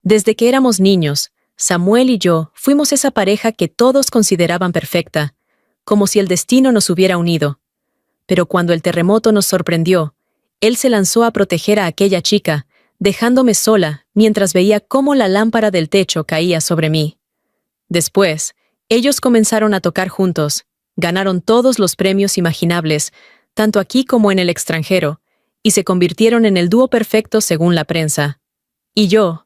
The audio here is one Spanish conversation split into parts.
Desde que éramos niños, Samuel y yo fuimos esa pareja que todos consideraban perfecta, como si el destino nos hubiera unido. Pero cuando el terremoto nos sorprendió, él se lanzó a proteger a aquella chica, dejándome sola mientras veía cómo la lámpara del techo caía sobre mí. Después, ellos comenzaron a tocar juntos, ganaron todos los premios imaginables, tanto aquí como en el extranjero, y se convirtieron en el dúo perfecto según la prensa. Y yo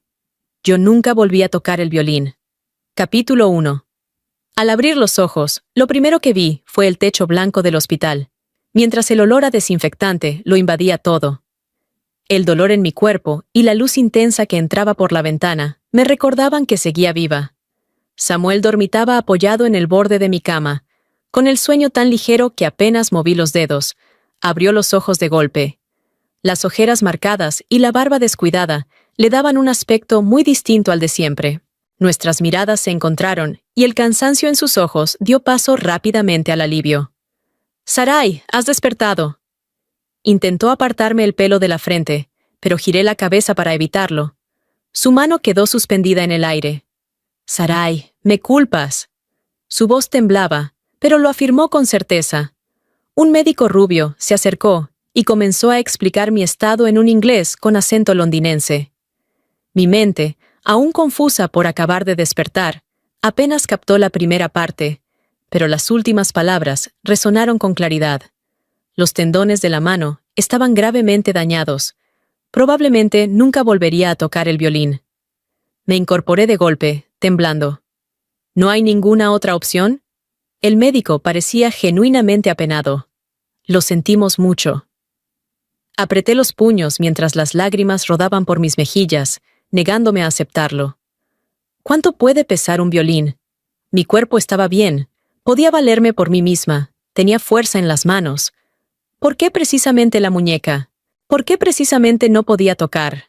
nunca volví a tocar el violín. Capítulo 1. Al abrir los ojos, lo primero que vi fue el techo blanco del hospital, mientras el olor a desinfectante lo invadía todo. El dolor en mi cuerpo y la luz intensa que entraba por la ventana me recordaban que seguía viva. Samuel dormitaba apoyado en el borde de mi cama, con el sueño tan ligero que apenas moví los dedos. Abrió los ojos de golpe. Las ojeras marcadas y la barba descuidada le daban un aspecto muy distinto al de siempre. Nuestras miradas se encontraron y el cansancio en sus ojos dio paso rápidamente al alivio. «Sarai, has despertado». Intentó apartarme el pelo de la frente, pero giré la cabeza para evitarlo. Su mano quedó suspendida en el aire. «Sarai, me culpas». Su voz temblaba, pero lo afirmó con certeza. Un médico rubio se acercó y comenzó a explicar mi estado en un inglés con acento londinense. Mi mente, aún confusa por acabar de despertar, apenas captó la primera parte, pero las últimas palabras resonaron con claridad. Los tendones de la mano estaban gravemente dañados. Probablemente nunca volvería a tocar el violín. Me incorporé de golpe, temblando. ¿No hay ninguna otra opción? El médico parecía genuinamente apenado. Lo sentimos mucho. Apreté los puños mientras las lágrimas rodaban por mis mejillas, negándome a aceptarlo. ¿Cuánto puede pesar un violín? Mi cuerpo estaba bien. Podía valerme por mí misma. Tenía fuerza en las manos. ¿Por qué precisamente la muñeca? ¿Por qué precisamente no podía tocar?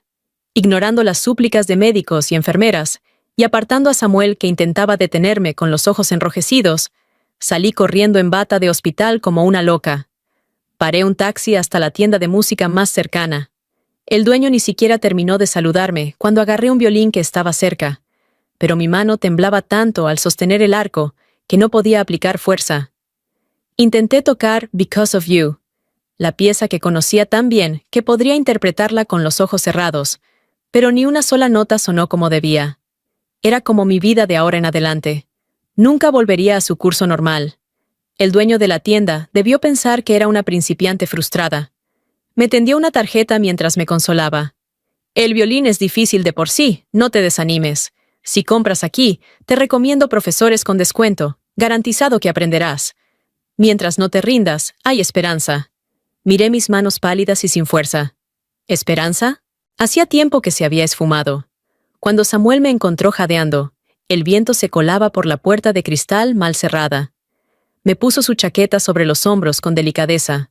Ignorando las súplicas de médicos y enfermeras, y apartando a Samuel que intentaba detenerme con los ojos enrojecidos, salí corriendo en bata de hospital como una loca. Paré un taxi hasta la tienda de música más cercana. El dueño ni siquiera terminó de saludarme cuando agarré un violín que estaba cerca, pero mi mano temblaba tanto al sostener el arco que no podía aplicar fuerza. Intenté tocar Because of You, la pieza que conocía tan bien que podría interpretarla con los ojos cerrados, pero ni una sola nota sonó como debía. Era como mi vida de ahora en adelante. Nunca volvería a su curso normal. El dueño de la tienda debió pensar que era una principiante frustrada. Me tendió una tarjeta mientras me consolaba. «El violín es difícil de por sí, no te desanimes. Si compras aquí, te recomiendo profesores con descuento, garantizado que aprenderás. Mientras no te rindas, hay esperanza». Miré mis manos pálidas y sin fuerza. ¿Esperanza? Hacía tiempo que se había esfumado. Cuando Samuel me encontró jadeando, el viento se colaba por la puerta de cristal mal cerrada. Me puso su chaqueta sobre los hombros con delicadeza.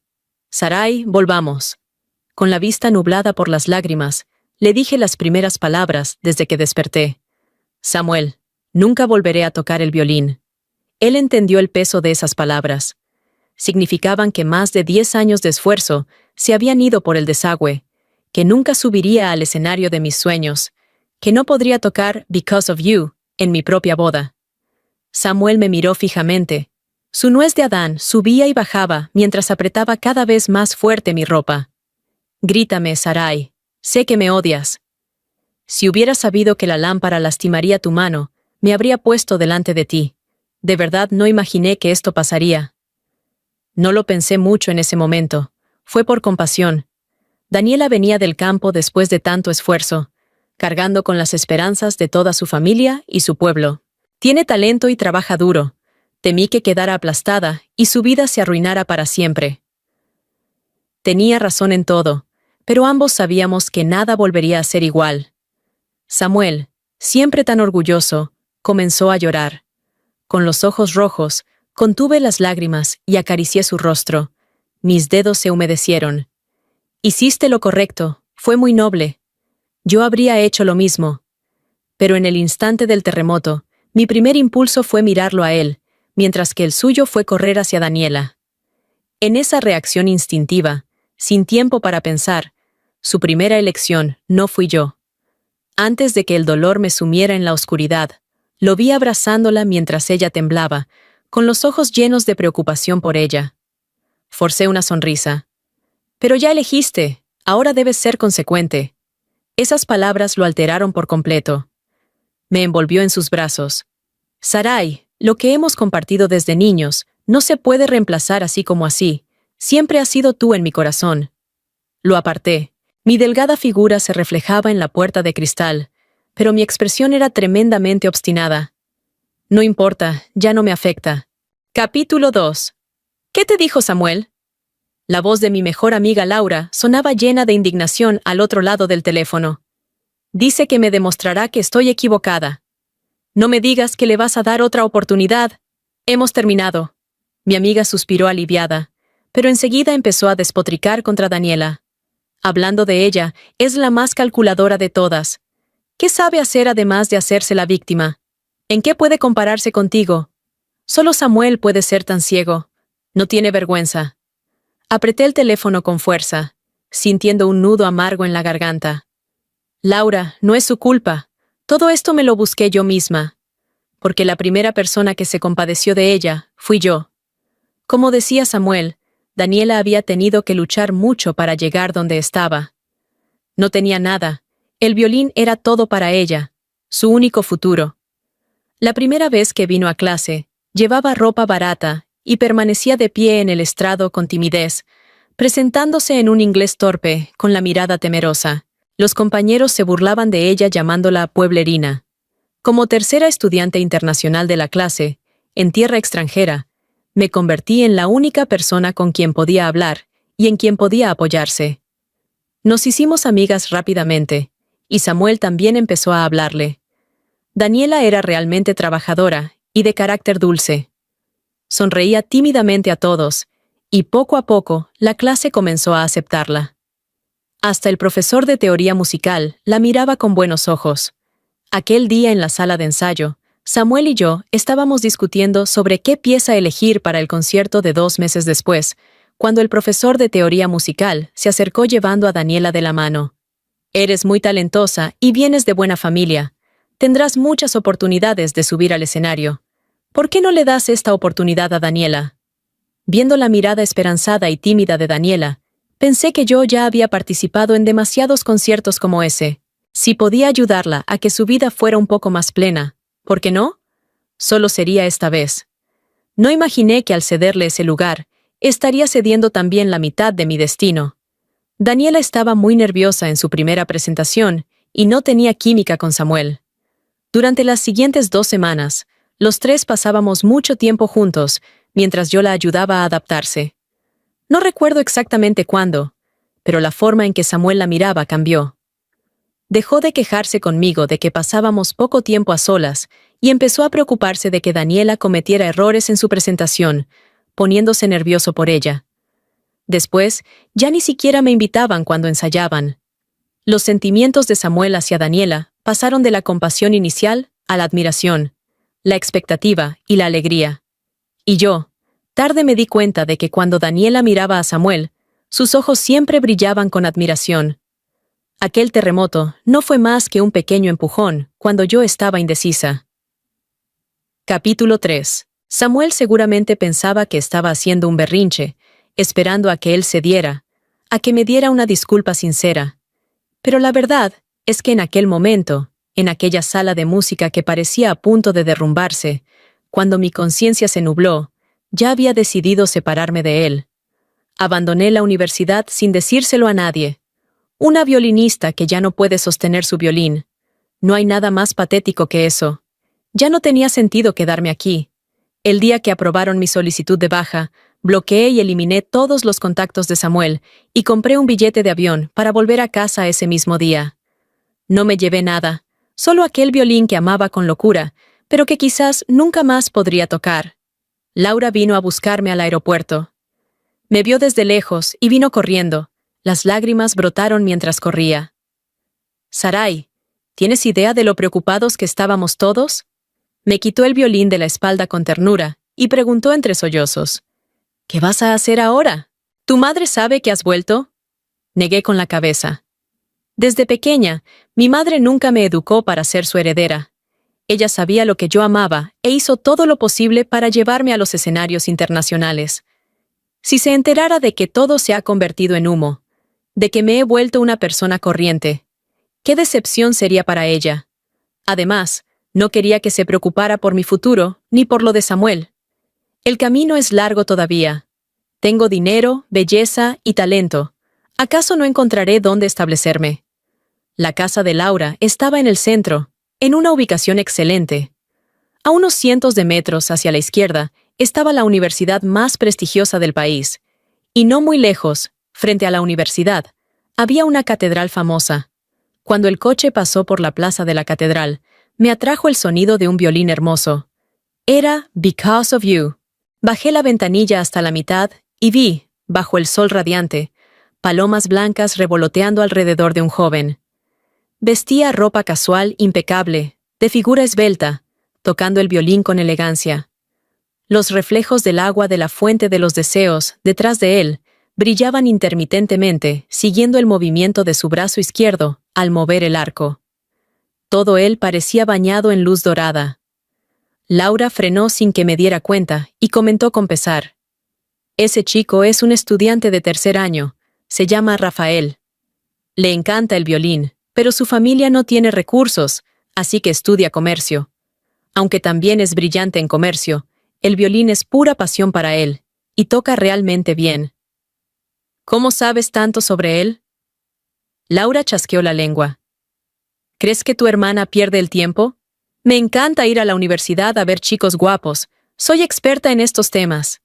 «Sarai, volvamos». Con la vista nublada por las lágrimas, le dije las primeras palabras desde que desperté. «Samuel, nunca volveré a tocar el violín». Él entendió el peso de esas palabras. Significaban que más de 10 años de esfuerzo se habían ido por el desagüe, que nunca subiría al escenario de mis sueños, que no podría tocar Because of You en mi propia boda. Samuel me miró fijamente. Su nuez de Adán subía y bajaba mientras apretaba cada vez más fuerte mi ropa. «Grítame, Sarai. Sé que me odias». «Si hubiera sabido que la lámpara lastimaría tu mano, me habría puesto delante de ti. De verdad no imaginé que esto pasaría». No lo pensé mucho en ese momento. Fue por compasión. Daniela venía del campo después de tanto esfuerzo, cargando con las esperanzas de toda su familia y su pueblo. Tiene talento y trabaja duro. Temí que quedara aplastada y su vida se arruinara para siempre. Tenía razón en todo, pero ambos sabíamos que nada volvería a ser igual. Samuel, siempre tan orgulloso, comenzó a llorar. Con los ojos rojos, contuve las lágrimas y acaricié su rostro. Mis dedos se humedecieron. «Hiciste lo correcto, fue muy noble. Yo habría hecho lo mismo». Pero en el instante del terremoto, mi primer impulso fue mirarlo a él, mientras que el suyo fue correr hacia Daniela. En esa reacción instintiva, sin tiempo para pensar, su primera elección no fui yo. Antes de que el dolor me sumiera en la oscuridad, lo vi abrazándola mientras ella temblaba, con los ojos llenos de preocupación por ella. Forcé una sonrisa. Pero ya elegiste, ahora debes ser consecuente. Esas palabras lo alteraron por completo. Me envolvió en sus brazos. Sarai, lo que hemos compartido desde niños, no se puede reemplazar así como así. Siempre has sido tú en mi corazón. Lo aparté. Mi delgada figura se reflejaba en la puerta de cristal, pero mi expresión era tremendamente obstinada. No importa, ya no me afecta. Capítulo 2. ¿Qué te dijo Samuel? La voz de mi mejor amiga Laura sonaba llena de indignación al otro lado del teléfono. Dice que me demostrará que estoy equivocada. No me digas que le vas a dar otra oportunidad. Hemos terminado. Mi amiga suspiró aliviada, pero enseguida empezó a despotricar contra Daniela. Hablando de ella, es la más calculadora de todas. ¿Qué sabe hacer además de hacerse la víctima? ¿En qué puede compararse contigo? Solo Samuel puede ser tan ciego. No tiene vergüenza. Apreté el teléfono con fuerza, sintiendo un nudo amargo en la garganta. Laura, no es su culpa. Todo esto me lo busqué yo misma. Porque la primera persona que se compadeció de ella fui yo. Como decía Samuel, Daniela había tenido que luchar mucho para llegar donde estaba. No tenía nada. El violín era todo para ella, su único futuro. La primera vez que vino a clase, llevaba ropa barata y permanecía de pie en el estrado con timidez, presentándose en un inglés torpe, con la mirada temerosa. Los compañeros se burlaban de ella llamándola pueblerina. Como tercera estudiante internacional de la clase, en tierra extranjera, me convertí en la única persona con quien podía hablar y en quien podía apoyarse. Nos hicimos amigas rápidamente, y Samuel también empezó a hablarle. Daniela era realmente trabajadora y de carácter dulce. Sonreía tímidamente a todos, y poco a poco la clase comenzó a aceptarla. Hasta el profesor de teoría musical la miraba con buenos ojos. Aquel día en la sala de ensayo, Samuel y yo estábamos discutiendo sobre qué pieza elegir para el concierto de 2 meses después, cuando el profesor de teoría musical se acercó llevando a Daniela de la mano. Eres muy talentosa y vienes de buena familia. Tendrás muchas oportunidades de subir al escenario. ¿Por qué no le das esta oportunidad a Daniela? Viendo la mirada esperanzada y tímida de Daniela, pensé que yo ya había participado en demasiados conciertos como ese. Si podía ayudarla a que su vida fuera un poco más plena, ¿por qué no? Solo sería esta vez. No imaginé que al cederle ese lugar, estaría cediendo también la mitad de mi destino. Daniela estaba muy nerviosa en su primera presentación y no tenía química con Samuel. Durante las siguientes 2 semanas, los tres pasábamos mucho tiempo juntos, mientras yo la ayudaba a adaptarse. No recuerdo exactamente cuándo, pero la forma en que Samuel la miraba cambió. Dejó de quejarse conmigo de que pasábamos poco tiempo a solas y empezó a preocuparse de que Daniela cometiera errores en su presentación, poniéndose nervioso por ella. Después, ya ni siquiera me invitaban cuando ensayaban. Los sentimientos de Samuel hacia Daniela pasaron de la compasión inicial a la admiración, la expectativa y la alegría. Y yo, tarde me di cuenta de que cuando Daniela miraba a Samuel, sus ojos siempre brillaban con admiración. Aquel terremoto no fue más que un pequeño empujón cuando yo estaba indecisa. Capítulo 3. Samuel seguramente pensaba que estaba haciendo un berrinche, esperando a que él cediera, a que me diera una disculpa sincera. Pero la verdad es que en aquel momento, en aquella sala de música que parecía a punto de derrumbarse, cuando mi conciencia se nubló, ya había decidido separarme de él. Abandoné la universidad sin decírselo a nadie. Una violinista que ya no puede sostener su violín. No hay nada más patético que eso. Ya no tenía sentido quedarme aquí. El día que aprobaron mi solicitud de baja, bloqueé y eliminé todos los contactos de Samuel y compré un billete de avión para volver a casa ese mismo día. No me llevé nada, solo aquel violín que amaba con locura, pero que quizás nunca más podría tocar. Laura vino a buscarme al aeropuerto. Me vio desde lejos y vino corriendo. Las lágrimas brotaron mientras corría. Sarai, ¿tienes idea de lo preocupados que estábamos todos? Me quitó el violín de la espalda con ternura y preguntó entre sollozos. ¿Qué vas a hacer ahora? ¿Tu madre sabe que has vuelto? Negué con la cabeza. Desde pequeña, mi madre nunca me educó para ser su heredera. Ella sabía lo que yo amaba e hizo todo lo posible para llevarme a los escenarios internacionales. Si se enterara de que todo se ha convertido en humo, de que me he vuelto una persona corriente, qué decepción sería para ella. Además, no quería que se preocupara por mi futuro ni por lo de Samuel. El camino es largo todavía. Tengo dinero, belleza y talento. ¿Acaso no encontraré dónde establecerme? La casa de Laura estaba en el centro, en una ubicación excelente. A unos cientos de metros hacia la izquierda estaba la universidad más prestigiosa del país, y no muy lejos, frente a la universidad, había una catedral famosa. Cuando el coche pasó por la plaza de la catedral, me atrajo el sonido de un violín hermoso. Era Because of You. Bajé la ventanilla hasta la mitad y vi, bajo el sol radiante, palomas blancas revoloteando alrededor de un joven. Vestía ropa casual impecable, de figura esbelta, tocando el violín con elegancia. Los reflejos del agua de la fuente de los deseos, detrás de él, brillaban intermitentemente, siguiendo el movimiento de su brazo izquierdo al mover el arco. Todo él parecía bañado en luz dorada. Laura frenó sin que me diera cuenta y comentó con pesar: «Ese chico es un estudiante de tercer año, se llama Rafael. Le encanta el violín, pero su familia no tiene recursos, así que estudia comercio. Aunque también es brillante en comercio, el violín es pura pasión para él, y toca realmente bien». «¿Cómo sabes tanto sobre él?». Laura chasqueó la lengua. «¿Crees que tu hermana pierde el tiempo? Me encanta ir a la universidad a ver chicos guapos. Soy experta en estos temas».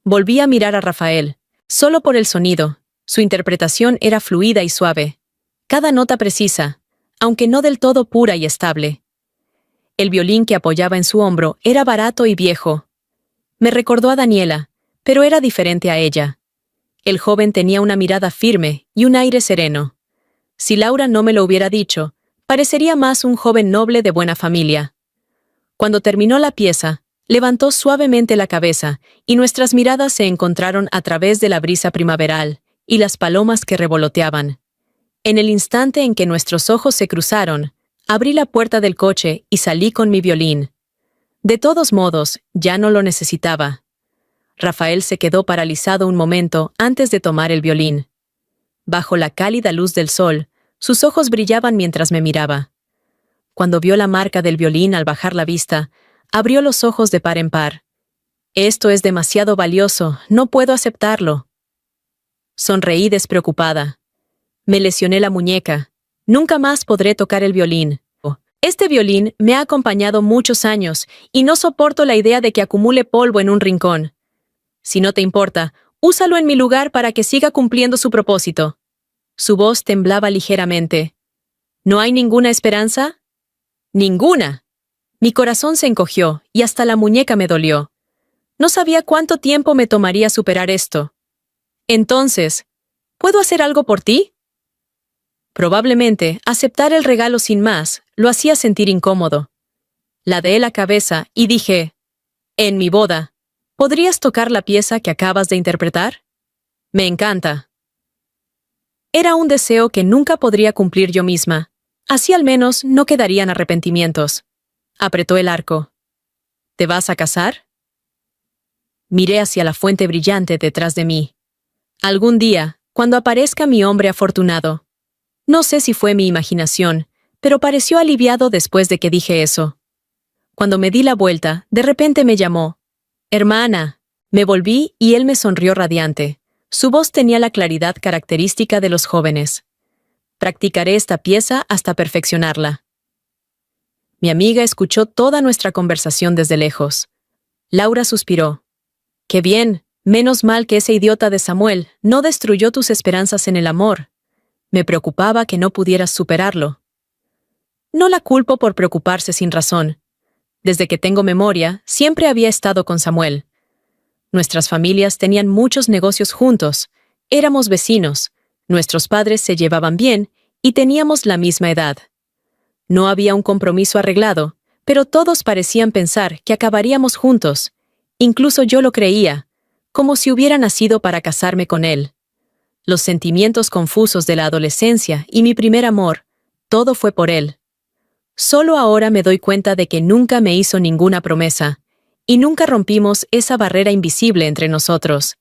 Volví a mirar a Rafael, solo por el sonido. Su interpretación era fluida y suave. Cada nota precisa, aunque no del todo pura y estable. El violín que apoyaba en su hombro era barato y viejo. Me recordó a Daniela, pero era diferente a ella. El joven tenía una mirada firme y un aire sereno. Si Laura no me lo hubiera dicho, parecería más un joven noble de buena familia. Cuando terminó la pieza, levantó suavemente la cabeza y nuestras miradas se encontraron a través de la brisa primaveral y las palomas que revoloteaban. En el instante en que nuestros ojos se cruzaron, abrí la puerta del coche y salí con mi violín. De todos modos, ya no lo necesitaba. Rafael se quedó paralizado un momento antes de tomar el violín. Bajo la cálida luz del sol, sus ojos brillaban mientras me miraba. Cuando vio la marca del violín al bajar la vista, abrió los ojos de par en par. «Esto es demasiado valioso, no puedo aceptarlo». Sonreí despreocupada. Me lesioné la muñeca. Nunca más podré tocar el violín. Este violín me ha acompañado muchos años y no soporto la idea de que acumule polvo en un rincón. Si no te importa, úsalo en mi lugar para que siga cumpliendo su propósito». Su voz temblaba ligeramente. «¿No hay ninguna esperanza?». «Ninguna». Mi corazón se encogió y hasta la muñeca me dolió. No sabía cuánto tiempo me tomaría superar esto. «Entonces, ¿puedo hacer algo por ti?». Probablemente, aceptar el regalo sin más lo hacía sentir incómodo. Ladeé la cabeza y dije: «En mi boda, ¿podrías tocar la pieza que acabas de interpretar? Me encanta». Era un deseo que nunca podría cumplir yo misma. Así al menos no quedarían arrepentimientos. Apretó el arco. «¿Te vas a casar?». Miré hacia la fuente brillante detrás de mí. Algún día, cuando aparezca mi hombre afortunado. No sé si fue mi imaginación, pero pareció aliviado después de que dije eso. Cuando me di la vuelta, de repente me llamó: «Hermana». Me volví y él me sonrió radiante. Su voz tenía la claridad característica de los jóvenes. «Practicaré esta pieza hasta perfeccionarla». Mi amiga escuchó toda nuestra conversación desde lejos. Laura suspiró. «Qué bien, menos mal que ese idiota de Samuel no destruyó tus esperanzas en el amor. Me preocupaba que no pudieras superarlo». No la culpo por preocuparse sin razón. Desde que tengo memoria, siempre había estado con Samuel. Nuestras familias tenían muchos negocios juntos, éramos vecinos, nuestros padres se llevaban bien y teníamos la misma edad. No había un compromiso arreglado, pero todos parecían pensar que acabaríamos juntos. Incluso yo lo creía, como si hubiera nacido para casarme con él. los sentimientos confusos de la adolescencia y mi primer amor, todo fue por él. Solo ahora me doy cuenta de que nunca me hizo ninguna promesa, y nunca rompimos esa barrera invisible entre nosotros.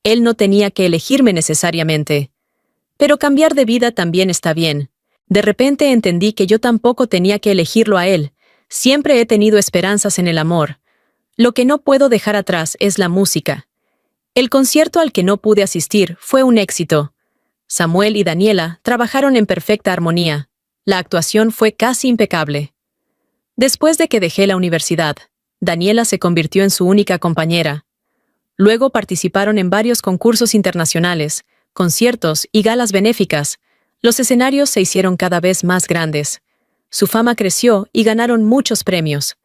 Él no tenía que elegirme necesariamente. Pero cambiar de vida también está bien. De repente entendí que yo tampoco tenía que elegirlo a él. Siempre he tenido esperanzas en el amor. Lo que no puedo dejar atrás es la música. El concierto al que no pude asistir fue un éxito. Samuel y Daniela trabajaron en perfecta armonía. La actuación fue casi impecable. Después de que dejé la universidad, Daniela se convirtió en su única compañera. Luego participaron en varios concursos internacionales, conciertos y galas benéficas. Los escenarios se hicieron cada vez más grandes. Su fama creció y ganaron muchos premios.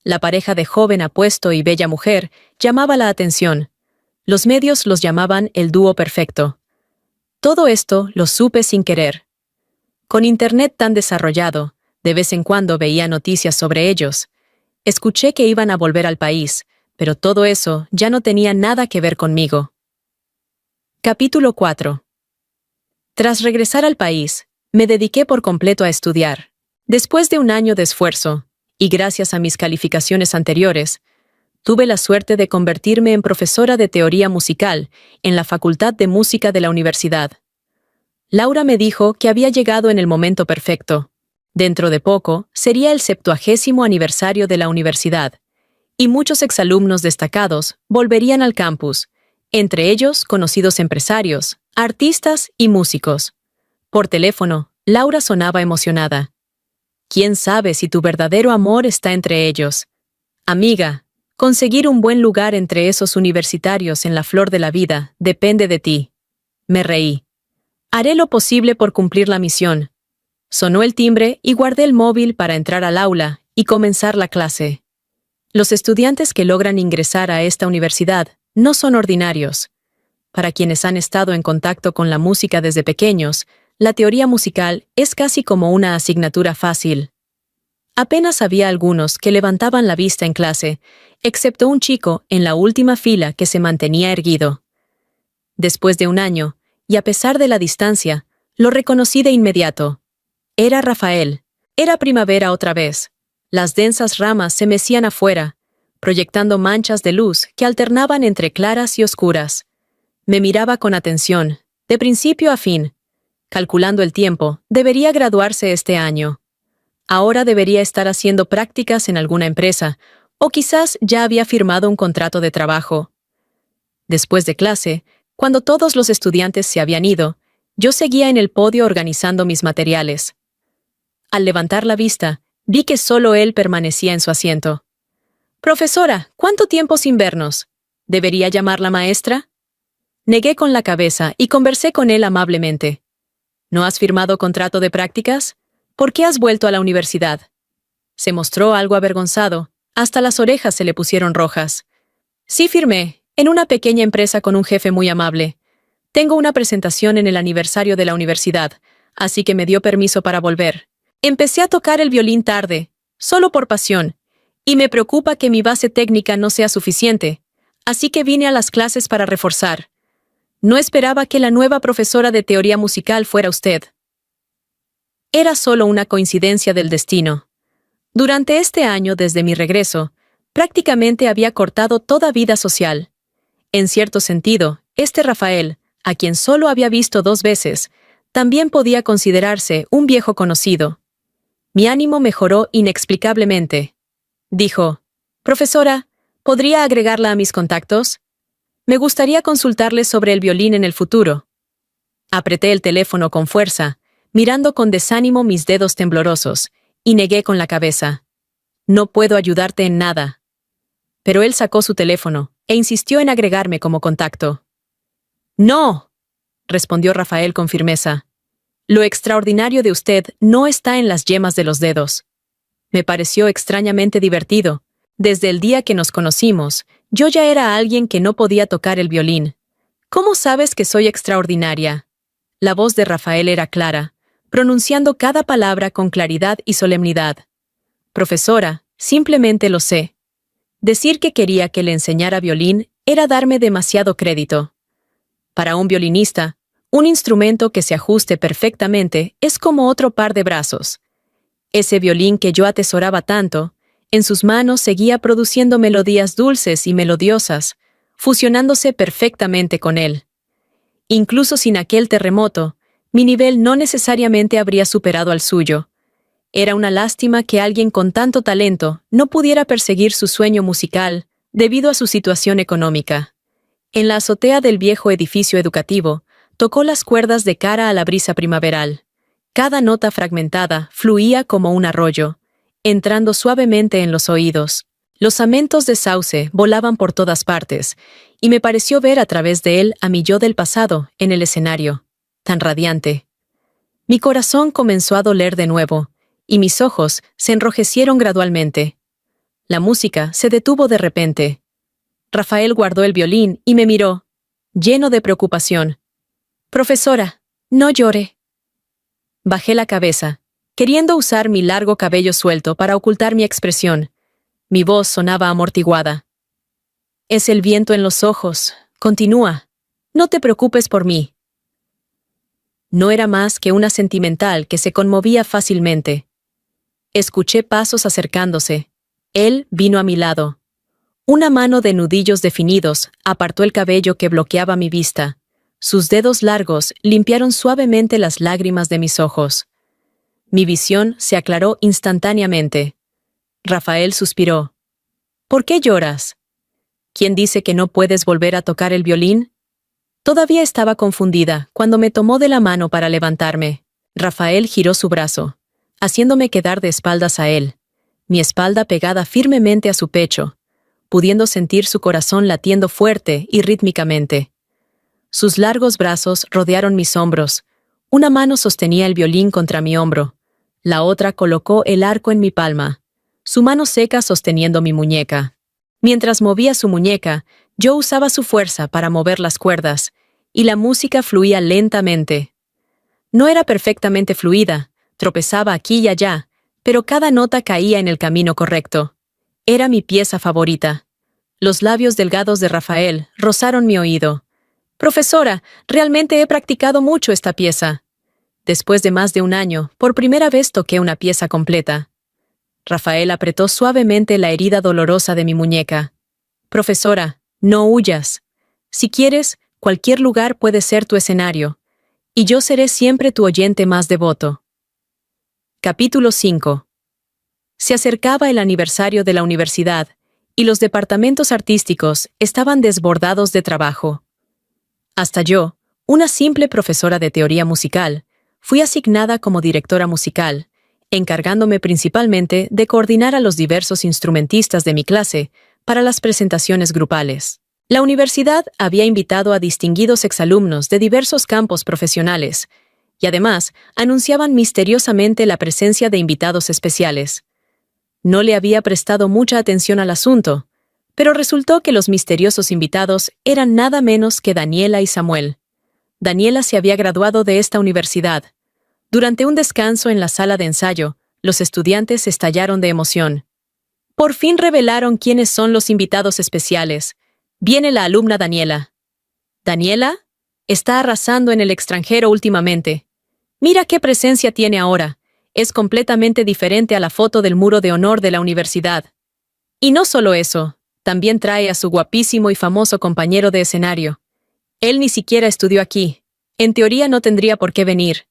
La pareja de joven apuesto y bella mujer llamaba la atención. Los medios los llamaban el dúo perfecto. Todo esto lo supe sin querer. Con Internet tan desarrollado, de vez en cuando veía noticias sobre ellos. Escuché que iban a volver al país, pero todo eso ya no tenía nada que ver conmigo. Capítulo 4. Tras regresar al país, me dediqué por completo a estudiar. Después de un año de esfuerzo, y gracias a mis calificaciones anteriores, tuve la suerte de convertirme en profesora de teoría musical en la Facultad de Música de la universidad. Laura me dijo que había llegado en el momento perfecto. Dentro de poco sería el 70º aniversario de la universidad, y muchos exalumnos destacados volverían al campus, entre ellos conocidos empresarios, artistas y músicos. Por teléfono, Laura sonaba emocionada. ¿Quién sabe si tu verdadero amor está entre ellos? Amiga, conseguir un buen lugar entre esos universitarios en la flor de la vida depende de ti. Me reí. Haré lo posible por cumplir la misión. Sonó el timbre y guardé el móvil para entrar al aula y comenzar la clase. Los estudiantes que logran ingresar a esta universidad no son ordinarios. Para quienes han estado en contacto con la música desde pequeños, la teoría musical es casi como una asignatura fácil. Apenas había algunos que levantaban la vista en clase, excepto un chico en la última fila que se mantenía erguido. Después de un año, y a pesar de la distancia, lo reconocí de inmediato. Era Rafael. Era primavera otra vez. Las densas ramas se mecían afuera, proyectando manchas de luz que alternaban entre claras y oscuras. Me miraba con atención, de principio a fin. Calculando el tiempo, debería graduarse este año. Ahora debería estar haciendo prácticas en alguna empresa, o quizás ya había firmado un contrato de trabajo. Después de clase, cuando todos los estudiantes se habían ido, yo seguía en el podio organizando mis materiales. Al levantar la vista, vi que solo él permanecía en su asiento. «Profesora, ¿cuánto tiempo sin vernos? ¿Debería llamar la maestra?» Negué con la cabeza y conversé con él amablemente. «¿No has firmado contrato de prácticas? ¿Por qué has vuelto a la universidad?» Se mostró algo avergonzado, hasta las orejas se le pusieron rojas. «Sí firmé, en una pequeña empresa con un jefe muy amable. Tengo una presentación en el aniversario de la universidad, así que me dio permiso para volver. Empecé a tocar el violín tarde, solo por pasión, y me preocupa que mi base técnica no sea suficiente, así que vine a las clases para reforzar. No esperaba que la nueva profesora de teoría musical fuera usted». Era solo una coincidencia del destino. Durante este año desde mi regreso, prácticamente había cortado toda vida social. En cierto sentido, este Rafael, a quien solo había visto 2 veces, también podía considerarse un viejo conocido. Mi ánimo mejoró inexplicablemente. Dijo: «Profesora, ¿podría agregarla a mis contactos? Me gustaría consultarle sobre el violín en el futuro». Apreté el teléfono con fuerza, mirando con desánimo mis dedos temblorosos, y negué con la cabeza. «No puedo ayudarte en nada». Pero él sacó su teléfono e insistió en agregarme como contacto. «No», respondió Rafael con firmeza. «Lo extraordinario de usted no está en las yemas de los dedos». Me pareció extrañamente divertido. Desde el día que nos conocimos, yo ya era alguien que no podía tocar el violín. «¿Cómo sabes que soy extraordinaria?» La voz de Rafael era clara, pronunciando cada palabra con claridad y solemnidad. «Profesora, simplemente lo sé». Decir que quería que le enseñara violín era darme demasiado crédito. Para un violinista, Un instrumento que se ajuste perfectamente es como otro par de brazos. Ese violín que yo atesoraba tanto, en sus manos seguía produciendo melodías dulces y melodiosas, fusionándose perfectamente con él. Incluso sin aquel terremoto, mi nivel no necesariamente habría superado al suyo. Era una lástima que alguien con tanto talento no pudiera perseguir su sueño musical debido a su situación económica. En la azotea del viejo edificio educativo, tocó las cuerdas de cara a la brisa primaveral. Cada nota fragmentada fluía como un arroyo, entrando suavemente en los oídos. Los amentos de sauce volaban por todas partes, y me pareció ver a través de él a mi yo del pasado en el escenario, tan radiante. Mi corazón comenzó a doler de nuevo, y mis ojos se enrojecieron gradualmente. La música se detuvo de repente. Rafael guardó el violín y me miró, lleno de preocupación. «Profesora, no llore». Bajé la cabeza, queriendo usar mi largo cabello suelto para ocultar mi expresión. Mi voz sonaba amortiguada. «Es el viento en los ojos. Continúa. No te preocupes por mí». No era más que una sentimental que se conmovía fácilmente. Escuché pasos acercándose. Él vino a mi lado. Una mano de nudillos definidos apartó el cabello que bloqueaba mi vista. Sus dedos largos limpiaron suavemente las lágrimas de mis ojos. Mi visión se aclaró instantáneamente. Rafael suspiró. «¿Por qué lloras? ¿Quién dice que no puedes volver a tocar el violín?» Todavía estaba confundida cuando me tomó de la mano para levantarme. Rafael giró su brazo, haciéndome quedar de espaldas a él, mi espalda pegada firmemente a su pecho, pudiendo sentir su corazón latiendo fuerte y rítmicamente. Sus largos brazos rodearon mis hombros. Una mano sostenía el violín contra mi hombro. La otra colocó el arco en mi palma, su mano seca sosteniendo mi muñeca. Mientras movía su muñeca, yo usaba su fuerza para mover las cuerdas, y la música fluía lentamente. No era perfectamente fluida, tropezaba aquí y allá, pero cada nota caía en el camino correcto. Era mi pieza favorita. Los labios delgados de Rafael rozaron mi oído. «Profesora, realmente he practicado mucho esta pieza». Después de más de un año, por primera vez toqué una pieza completa. Rafael apretó suavemente la herida dolorosa de mi muñeca. «Profesora, no huyas. Si quieres, cualquier lugar puede ser tu escenario, y yo seré siempre tu oyente más devoto». Capítulo 5. Se acercaba el aniversario de la universidad, y los departamentos artísticos estaban desbordados de trabajo. Hasta yo, una simple profesora de teoría musical, fui asignada como directora musical, encargándome principalmente de coordinar a los diversos instrumentistas de mi clase para las presentaciones grupales. La universidad había invitado a distinguidos exalumnos de diversos campos profesionales, y además anunciaban misteriosamente la presencia de invitados especiales. No le había prestado mucha atención al asunto, pero resultó que los misteriosos invitados eran nada menos que Daniela y Samuel. Daniela se había graduado de esta universidad. Durante un descanso en la sala de ensayo, los estudiantes estallaron de emoción. Por fin revelaron quiénes son los invitados especiales. Viene la alumna Daniela. ¿Daniela? Está arrasando en el extranjero últimamente. Mira qué presencia tiene ahora. Es completamente diferente a la foto del muro de honor de la universidad. Y no solo eso, también trae a su guapísimo y famoso compañero de escenario. Él ni siquiera estudió aquí. En teoría no tendría por qué venir.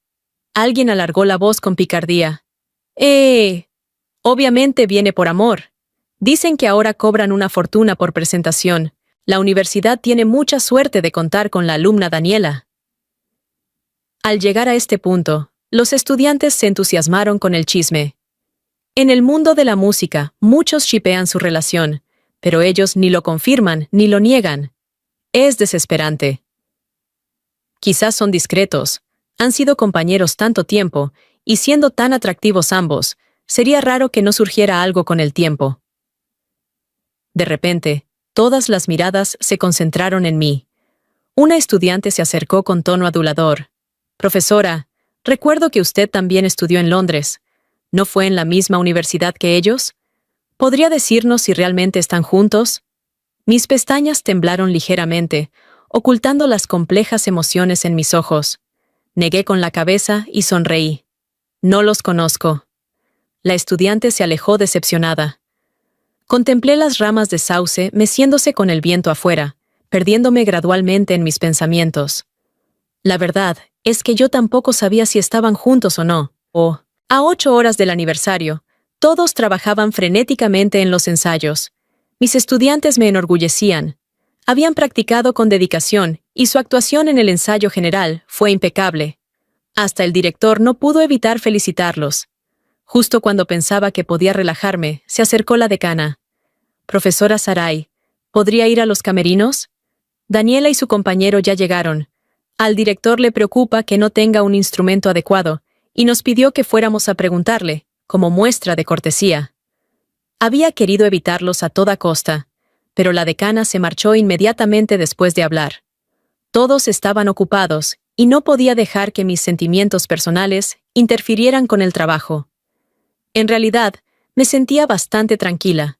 Alguien alargó la voz con picardía. Obviamente viene por amor. Dicen que ahora cobran una fortuna por presentación. La universidad tiene mucha suerte de contar con la alumna Daniela». Al llegar a este punto, los estudiantes se entusiasmaron con el chisme. En el mundo de la música, muchos shippean su relación, pero ellos ni lo confirman ni lo niegan. Es desesperante. Quizás son discretos, han sido compañeros tanto tiempo, y siendo tan atractivos ambos, sería raro que no surgiera algo con el tiempo. De repente, todas las miradas se concentraron en mí. Una estudiante se acercó con tono adulador. «Profesora, recuerdo que usted también estudió en Londres. ¿No fue en la misma universidad que ellos? ¿Podría decirnos si realmente están juntos?» Mis pestañas temblaron ligeramente, ocultando las complejas emociones en mis ojos. Negué con la cabeza y sonreí. No los conozco. La estudiante se alejó decepcionada. Contemplé las ramas de sauce meciéndose con el viento afuera, perdiéndome gradualmente en mis pensamientos. La verdad es que yo tampoco sabía si estaban juntos o no. A 8 horas del aniversario, todos trabajaban frenéticamente en los ensayos. Mis estudiantes me enorgullecían. Habían practicado con dedicación y su actuación en el ensayo general fue impecable. Hasta el director no pudo evitar felicitarlos. Justo cuando pensaba que podía relajarme, se acercó la decana. «Profesora Sarai, ¿podría ir a los camerinos?» Daniela y su compañero ya llegaron. Al director le preocupa que no tenga un instrumento adecuado y nos pidió que fuéramos a preguntarle, como muestra de cortesía. Había querido evitarlos a toda costa, pero la decana se marchó inmediatamente después de hablar. Todos estaban ocupados y no podía dejar que mis sentimientos personales interfirieran con el trabajo. En realidad, me sentía bastante tranquila.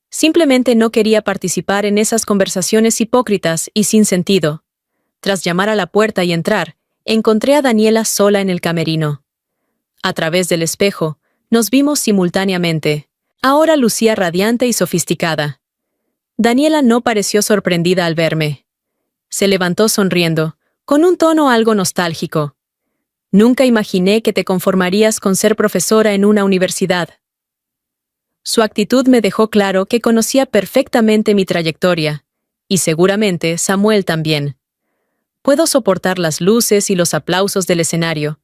Simplemente no quería participar en esas conversaciones hipócritas y sin sentido. Tras llamar a la puerta y entrar, encontré a Daniela sola en el camerino. A través del espejo, nos vimos simultáneamente. Ahora lucía radiante y sofisticada. Daniela no pareció sorprendida al verme. Se levantó sonriendo, con un tono algo nostálgico. «Nunca imaginé que te conformarías con ser profesora en una universidad». Su actitud me dejó claro que conocía perfectamente mi trayectoria, y seguramente Samuel también. Puedo soportar las luces y los aplausos del escenario,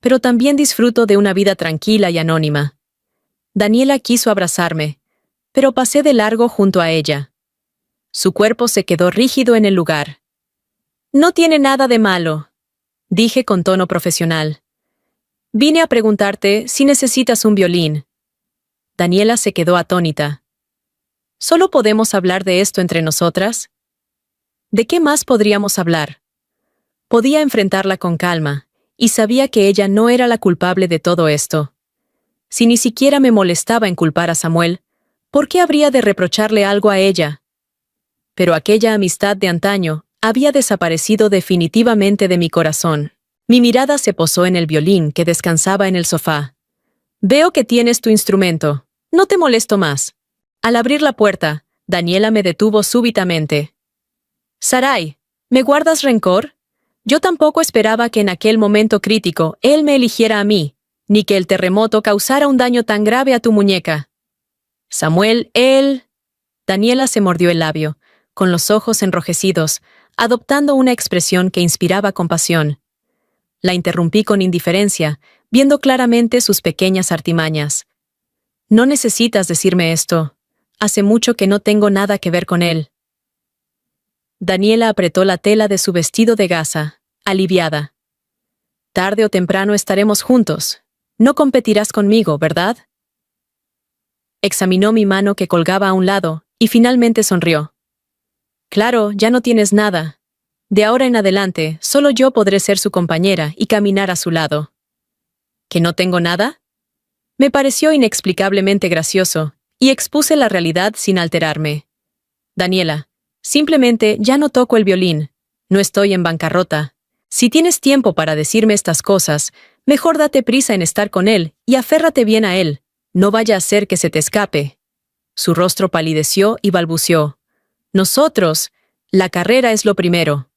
pero también disfruto de una vida tranquila y anónima. Daniela quiso abrazarme, pero pasé de largo junto a ella. Su cuerpo se quedó rígido en el lugar. «No tiene nada de malo», dije con tono profesional. «Vine a preguntarte si necesitas un violín». Daniela se quedó atónita. «¿Solo podemos hablar de esto entre nosotras?» ¿De qué más podríamos hablar? Podía enfrentarla con calma, y sabía que ella no era la culpable de todo esto. Si ni siquiera me molestaba en culpar a Samuel, ¿por qué habría de reprocharle algo a ella? Pero aquella amistad de antaño había desaparecido definitivamente de mi corazón. Mi mirada se posó en el violín que descansaba en el sofá. «Veo que tienes tu instrumento. No te molesto más». Al abrir la puerta, Daniela me detuvo súbitamente. «Sarai, ¿me guardas rencor? Yo tampoco esperaba que en aquel momento crítico él me eligiera a mí, ni que el terremoto causara un daño tan grave a tu muñeca». «Samuel, él...» Daniela se mordió el labio, con los ojos enrojecidos, adoptando una expresión que inspiraba compasión. La interrumpí con indiferencia, viendo claramente sus pequeñas artimañas. «No necesitas decirme esto. Hace mucho que no tengo nada que ver con él». Daniela apretó la tela de su vestido de gasa, aliviada. «Tarde o temprano estaremos juntos. No competirás conmigo, ¿verdad?» Examinó mi mano que colgaba a un lado y finalmente sonrió. «Claro, ya no tienes nada. De ahora en adelante, solo yo podré ser su compañera y caminar a su lado». ¿Que no tengo nada? Me pareció inexplicablemente gracioso, y expuse la realidad sin alterarme. «Daniela, simplemente ya no toco el violín. No estoy en bancarrota. Si tienes tiempo para decirme estas cosas, mejor date prisa en estar con él y aférrate bien a él. No vaya a ser que se te escape». Su rostro palideció y balbuceó. «Nosotros, la carrera es lo primero».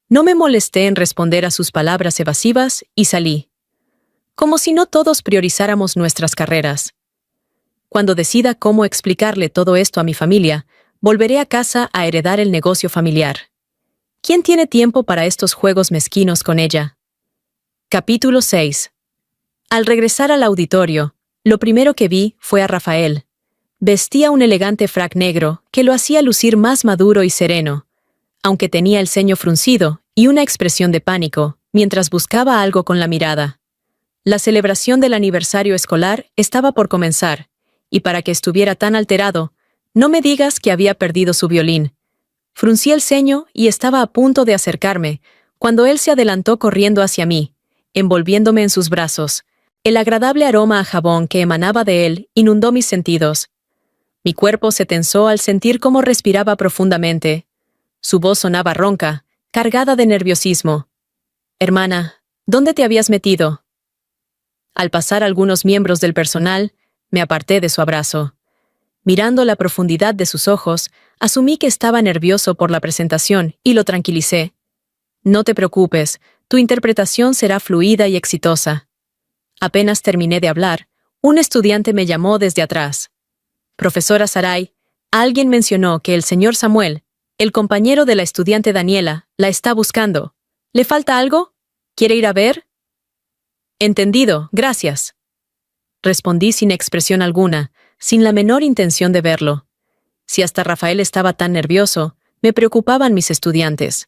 No me molesté en responder a sus palabras evasivas y salí. Como si no todos priorizáramos nuestras carreras. Cuando decida cómo explicarle todo esto a mi familia, volveré a casa a heredar el negocio familiar. ¿Quién tiene tiempo para estos juegos mezquinos con ella? Capítulo 6. Al regresar al auditorio, lo primero que vi fue a Rafael. Vestía un elegante frac negro que lo hacía lucir más maduro y sereno, aunque tenía el ceño fruncido y una expresión de pánico, mientras buscaba algo con la mirada. La celebración del aniversario escolar estaba por comenzar, y para que estuviera tan alterado, no me digas que había perdido su violín. Fruncí el ceño y estaba a punto de acercarme, cuando él se adelantó corriendo hacia mí, envolviéndome en sus brazos. El agradable aroma a jabón que emanaba de él inundó mis sentidos. Mi cuerpo se tensó al sentir cómo respiraba profundamente. Su voz sonaba ronca, cargada de nerviosismo. Hermana, ¿dónde te habías metido? Al pasar algunos miembros del personal, me aparté de su abrazo. Mirando la profundidad de sus ojos, asumí que estaba nervioso por la presentación y lo tranquilicé. No te preocupes, tu interpretación será fluida y exitosa. Apenas terminé de hablar, un estudiante me llamó desde atrás. Profesora Sarai, alguien mencionó que el señor Samuel, el compañero de la estudiante Daniela, la está buscando. ¿Le falta algo? ¿Quiere ir a ver? Entendido, gracias. Respondí sin expresión alguna, sin la menor intención de verlo. Si hasta Rafael estaba tan nervioso, me preocupaban mis estudiantes.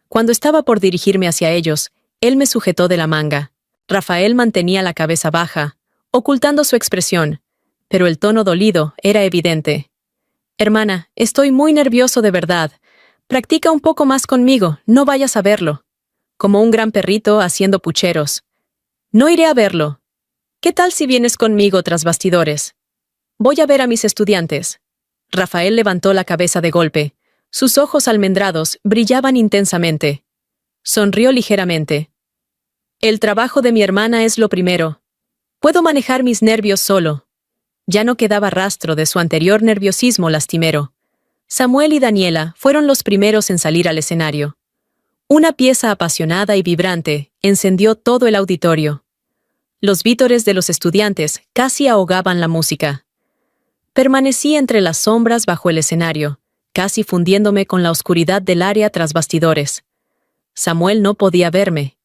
Cuando estaba por dirigirme hacia ellos, él me sujetó de la manga. Rafael mantenía la cabeza baja, ocultando su expresión, pero el tono dolido era evidente. Hermana, estoy muy nervioso de verdad. Practica un poco más conmigo, no vayas a verlo. Como un gran perrito haciendo pucheros. No iré a verlo. ¿Qué tal si vienes conmigo tras bastidores? Voy a ver a mis estudiantes. Rafael levantó la cabeza de golpe. Sus ojos almendrados brillaban intensamente. Sonrió ligeramente. El trabajo de mi hermana es lo primero. Puedo manejar mis nervios solo. Ya no quedaba rastro de su anterior nerviosismo lastimero. Samuel y Daniela fueron los primeros en salir al escenario. Una pieza apasionada y vibrante encendió todo el auditorio. Los vítores de los estudiantes casi ahogaban la música. Permanecí entre las sombras bajo el escenario, casi fundiéndome con la oscuridad del área tras bastidores. Samuel no podía verme.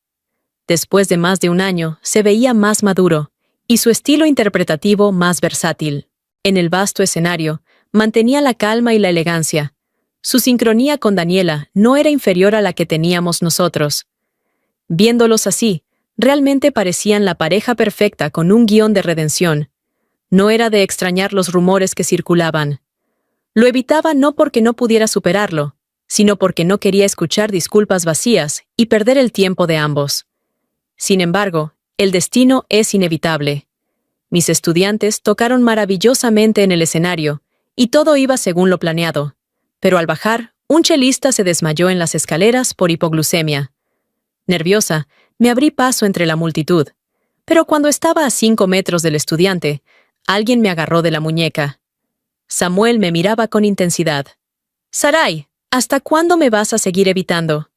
Después de más de un año, se veía más maduro, y su estilo interpretativo más versátil. En el vasto escenario, mantenía la calma y la elegancia. Su sincronía con Daniela no era inferior a la que teníamos nosotros. Viéndolos así, realmente parecían la pareja perfecta con un guión de redención. No era de extrañar los rumores que circulaban. Lo evitaba no porque no pudiera superarlo, sino porque no quería escuchar disculpas vacías y perder el tiempo de ambos. Sin embargo, el destino es inevitable. Mis estudiantes tocaron maravillosamente en el escenario, y todo iba según lo planeado. Pero al bajar, un chelista se desmayó en las escaleras por hipoglucemia. Nerviosa, me abrí paso entre la multitud, pero cuando estaba a 5 metros del estudiante, alguien me agarró de la muñeca. Samuel me miraba con intensidad. «Sarai, ¿hasta cuándo me vas a seguir evitando?»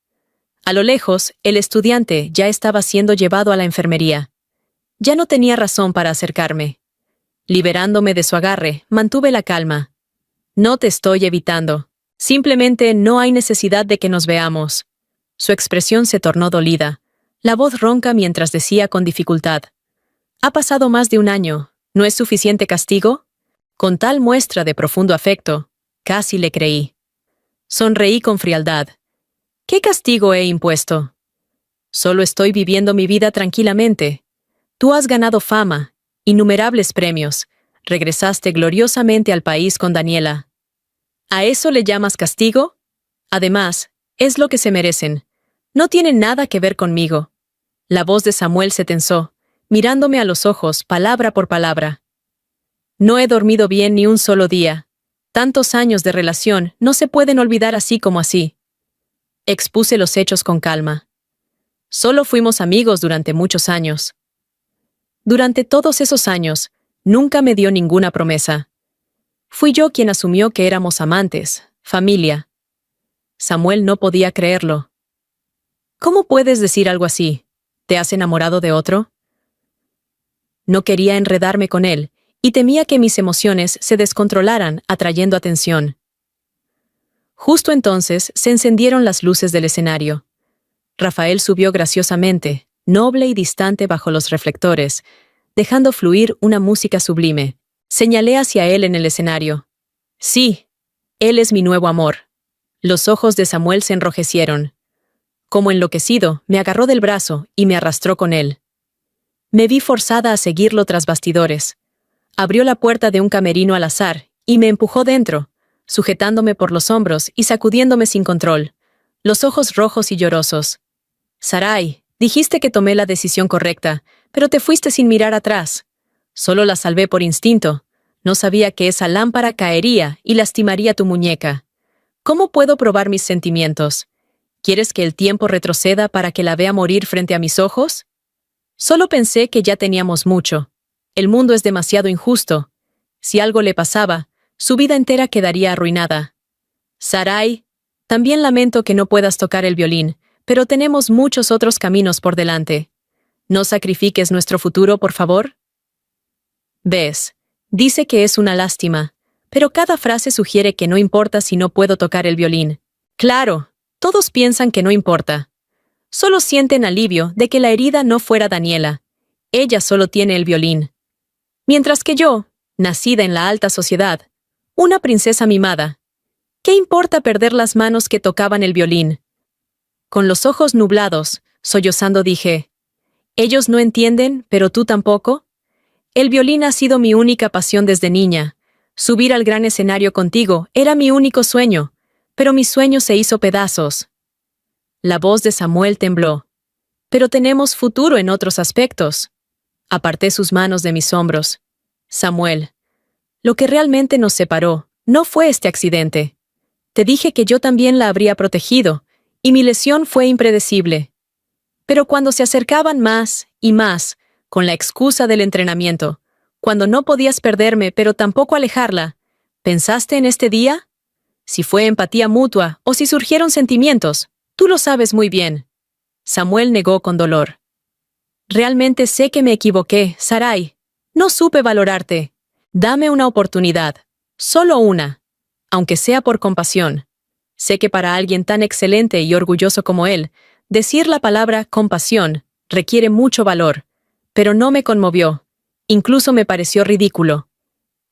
A lo lejos, el estudiante ya estaba siendo llevado a la enfermería. Ya no tenía razón para acercarme. Liberándome de su agarre, mantuve la calma. «No te estoy evitando. Simplemente no hay necesidad de que nos veamos». Su expresión se tornó dolida, la voz ronca mientras decía con dificultad. «Ha pasado más de un año. ¿No es suficiente castigo?» Con tal muestra de profundo afecto, casi le creí. Sonreí con frialdad. «¿Qué castigo he impuesto?» «Solo estoy viviendo mi vida tranquilamente. Tú has ganado fama, innumerables premios. Regresaste gloriosamente al país con Daniela. ¿A eso le llamas castigo? Además, es lo que se merecen. No tiene nada que ver conmigo». La voz de Samuel se tensó, mirándome a los ojos, palabra por palabra. «No he dormido bien ni un solo día. Tantos años de relación no se pueden olvidar así como así». Expuse los hechos con calma. «Solo fuimos amigos durante muchos años». Durante todos esos años, nunca me dio ninguna promesa. Fui yo quien asumió que éramos amantes, familia. Samuel no podía creerlo. «¿Cómo puedes decir algo así? ¿Te has enamorado de otro?» No quería enredarme con él, y temía que mis emociones se descontrolaran, atrayendo atención. Justo entonces se encendieron las luces del escenario. Rafael subió graciosamente, noble y distante bajo los reflectores, dejando fluir una música sublime. Señalé hacia él en el escenario. «Sí, él es mi nuevo amor». Los ojos de Samuel se enrojecieron. Como enloquecido, me agarró del brazo y me arrastró con él. Me vi forzada a seguirlo tras bastidores. Abrió la puerta de un camerino al azar y me empujó dentro, sujetándome por los hombros y sacudiéndome sin control, los ojos rojos y llorosos. «Sarai, dijiste que tomé la decisión correcta, pero te fuiste sin mirar atrás. Solo la salvé por instinto. No sabía que esa lámpara caería y lastimaría tu muñeca. ¿Cómo puedo probar mis sentimientos? ¿Quieres que el tiempo retroceda para que la vea morir frente a mis ojos? Solo pensé que ya teníamos mucho. El mundo es demasiado injusto. Si algo le pasaba, su vida entera quedaría arruinada. Sarai, también lamento que no puedas tocar el violín, pero tenemos muchos otros caminos por delante. ¿No sacrifiques nuestro futuro, por favor? Ves, dice que es una lástima, pero cada frase sugiere que no importa si no puedo tocar el violín. Claro, todos piensan que no importa. Solo sienten alivio de que la herida no fuera Daniela. Ella solo tiene el violín. Mientras que yo, nacida en la alta sociedad, una princesa mimada, ¿qué importa perder las manos que tocaban el violín? Con los ojos nublados, sollozando dije, «¿Ellos no entienden, pero tú tampoco? El violín ha sido mi única pasión desde niña. Subir al gran escenario contigo era mi único sueño, pero mi sueño se hizo pedazos». La voz de Samuel tembló. «Pero tenemos futuro en otros aspectos». Aparté sus manos de mis hombros. «Samuel, lo que realmente nos separó no fue este accidente. Te dije que yo también la habría protegido, y mi lesión fue impredecible. Pero cuando se acercaban más y más, con la excusa del entrenamiento, cuando no podías perderme pero tampoco alejarla, ¿pensaste en este día? Si fue empatía mutua o si surgieron sentimientos, tú lo sabes muy bien». Samuel negó con dolor. «Realmente sé que me equivoqué, Sarai. No supe valorarte. Dame una oportunidad. Solo una. Aunque sea por compasión. Sé que para alguien tan excelente y orgulloso como él, decir la palabra compasión requiere mucho valor, pero no me conmovió. Incluso me pareció ridículo.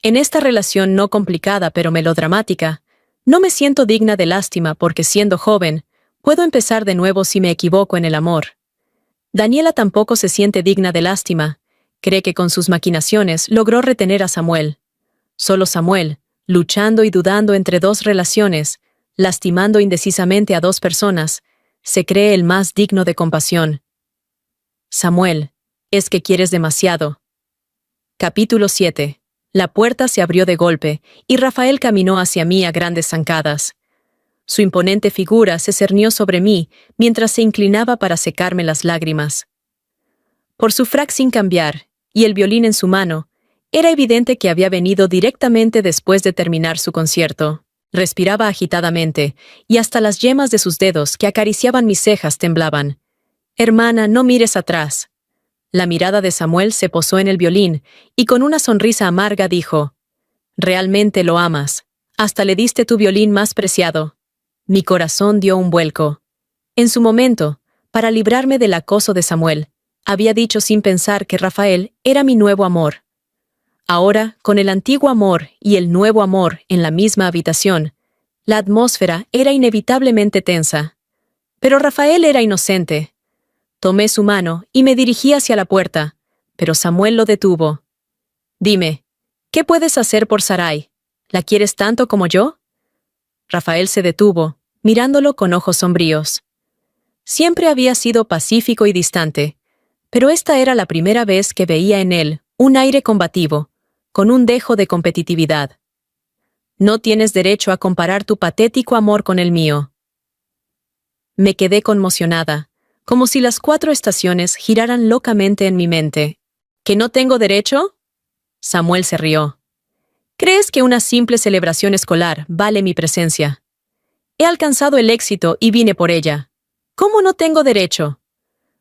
En esta relación no complicada pero melodramática, no me siento digna de lástima porque siendo joven, puedo empezar de nuevo si me equivoco en el amor. Daniela tampoco se siente digna de lástima. Cree que con sus maquinaciones logró retener a Samuel. Solo Samuel, luchando y dudando entre dos relaciones, lastimando indecisamente a dos personas, se cree el más digno de compasión. Samuel, es que quieres demasiado. Capítulo 7. La puerta se abrió de golpe, y Rafael caminó hacia mí a grandes zancadas. Su imponente figura se cernió sobre mí mientras se inclinaba para secarme las lágrimas. Por su frac sin cambiar, y el violín en su mano, era evidente que había venido directamente después de terminar su concierto. Respiraba agitadamente, y hasta las yemas de sus dedos que acariciaban mis cejas temblaban. «Hermana, no mires atrás». La mirada de Samuel se posó en el violín, y con una sonrisa amarga dijo, «Realmente lo amas. Hasta le diste tu violín más preciado». Mi corazón dio un vuelco. En su momento, para librarme del acoso de Samuel, había dicho sin pensar que Rafael era mi nuevo amor. Ahora, con el antiguo amor y el nuevo amor en la misma habitación, la atmósfera era inevitablemente tensa. Pero Rafael era inocente. Tomé su mano y me dirigí hacia la puerta, pero Samuel lo detuvo. «Dime, ¿qué puedes hacer por Sarai? ¿La quieres tanto como yo?» Rafael se detuvo, mirándolo con ojos sombríos. Siempre había sido pacífico y distante, pero esta era la primera vez que veía en él un aire combativo, con un dejo de competitividad. «No tienes derecho a comparar tu patético amor con el mío». Me quedé conmocionada, como si las 4 estaciones giraran locamente en mi mente. ¿Que no tengo derecho? Samuel se rió. ¿Crees que una simple celebración escolar vale mi presencia? He alcanzado el éxito y vine por ella. ¿Cómo no tengo derecho?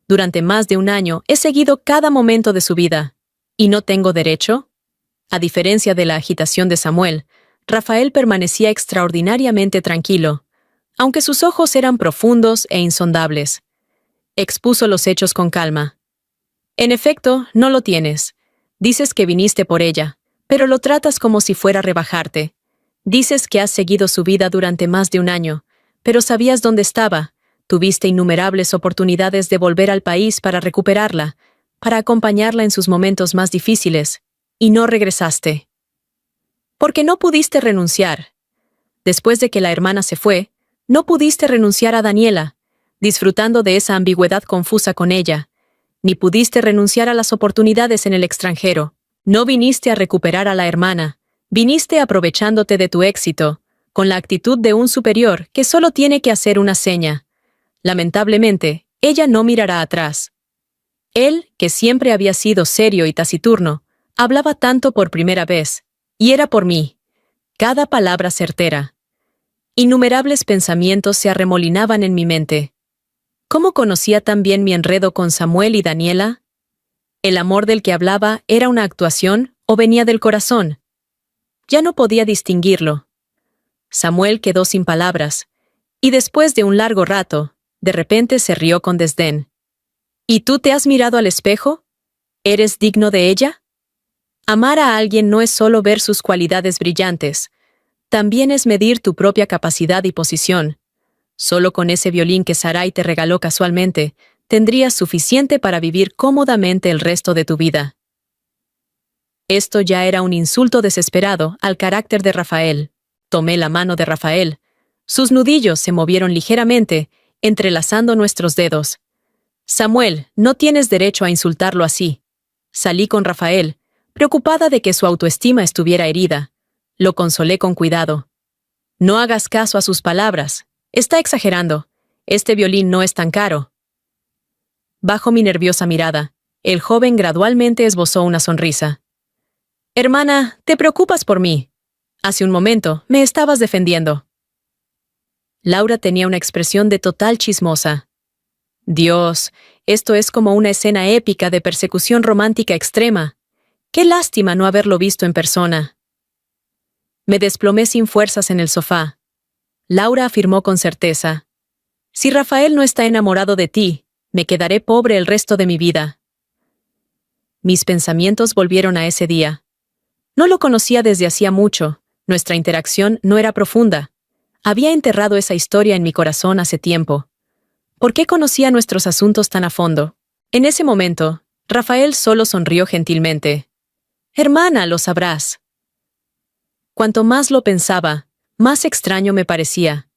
Durante más de un año he seguido cada momento de su vida. ¿Y no tengo derecho? A diferencia de la agitación de Samuel, Rafael permanecía extraordinariamente tranquilo, aunque sus ojos eran profundos e insondables. Expuso los hechos con calma. En efecto, no lo tienes. Dices que viniste por ella, pero lo tratas como si fuera a rebajarte. Dices que has seguido su vida durante más de un año, pero sabías dónde estaba. Tuviste innumerables oportunidades de volver al país para recuperarla, para acompañarla en sus momentos más difíciles, y no regresaste. Porque no pudiste renunciar. Después de que la hermana se fue, no pudiste renunciar a Daniela, disfrutando de esa ambigüedad confusa con ella, ni pudiste renunciar a las oportunidades en el extranjero. No viniste a recuperar a la hermana, viniste aprovechándote de tu éxito, con la actitud de un superior que solo tiene que hacer una seña. Lamentablemente, ella no mirará atrás. Él, que siempre había sido serio y taciturno, hablaba tanto por primera vez, y era por mí. Cada palabra certera. Innumerables pensamientos se arremolinaban en mi mente. ¿Cómo conocía tan bien mi enredo con Samuel y Daniela? ¿El amor del que hablaba era una actuación o venía del corazón? Ya no podía distinguirlo. Samuel quedó sin palabras, y después de un largo rato, de repente se rió con desdén. ¿Y tú te has mirado al espejo? ¿Eres digno de ella? Amar a alguien no es solo ver sus cualidades brillantes, también es medir tu propia capacidad y posición. Solo con ese violín que Sarai te regaló casualmente, tendrías suficiente para vivir cómodamente el resto de tu vida. Esto ya era un insulto desesperado al carácter de Rafael. Tomé la mano de Rafael. Sus nudillos se movieron ligeramente, entrelazando nuestros dedos. Samuel, no tienes derecho a insultarlo así. Salí con Rafael, preocupada de que su autoestima estuviera herida. Lo consolé con cuidado. No hagas caso a sus palabras. Está exagerando. Este violín no es tan caro. Bajo mi nerviosa mirada, el joven gradualmente esbozó una sonrisa. Hermana, te preocupas por mí. Hace un momento me estabas defendiendo. Laura tenía una expresión de total chismosa. Dios, esto es como una escena épica de persecución romántica extrema. Qué lástima no haberlo visto en persona. Me desplomé sin fuerzas en el sofá. Laura afirmó con certeza. Si Rafael no está enamorado de ti, me quedaré pobre el resto de mi vida. Mis pensamientos volvieron a ese día. No lo conocía desde hacía mucho, nuestra interacción no era profunda. Había enterrado esa historia en mi corazón hace tiempo. ¿Por qué conocía nuestros asuntos tan a fondo? En ese momento, Rafael solo sonrió gentilmente. Hermana, lo sabrás. Cuanto más lo pensaba, más extraño me parecía.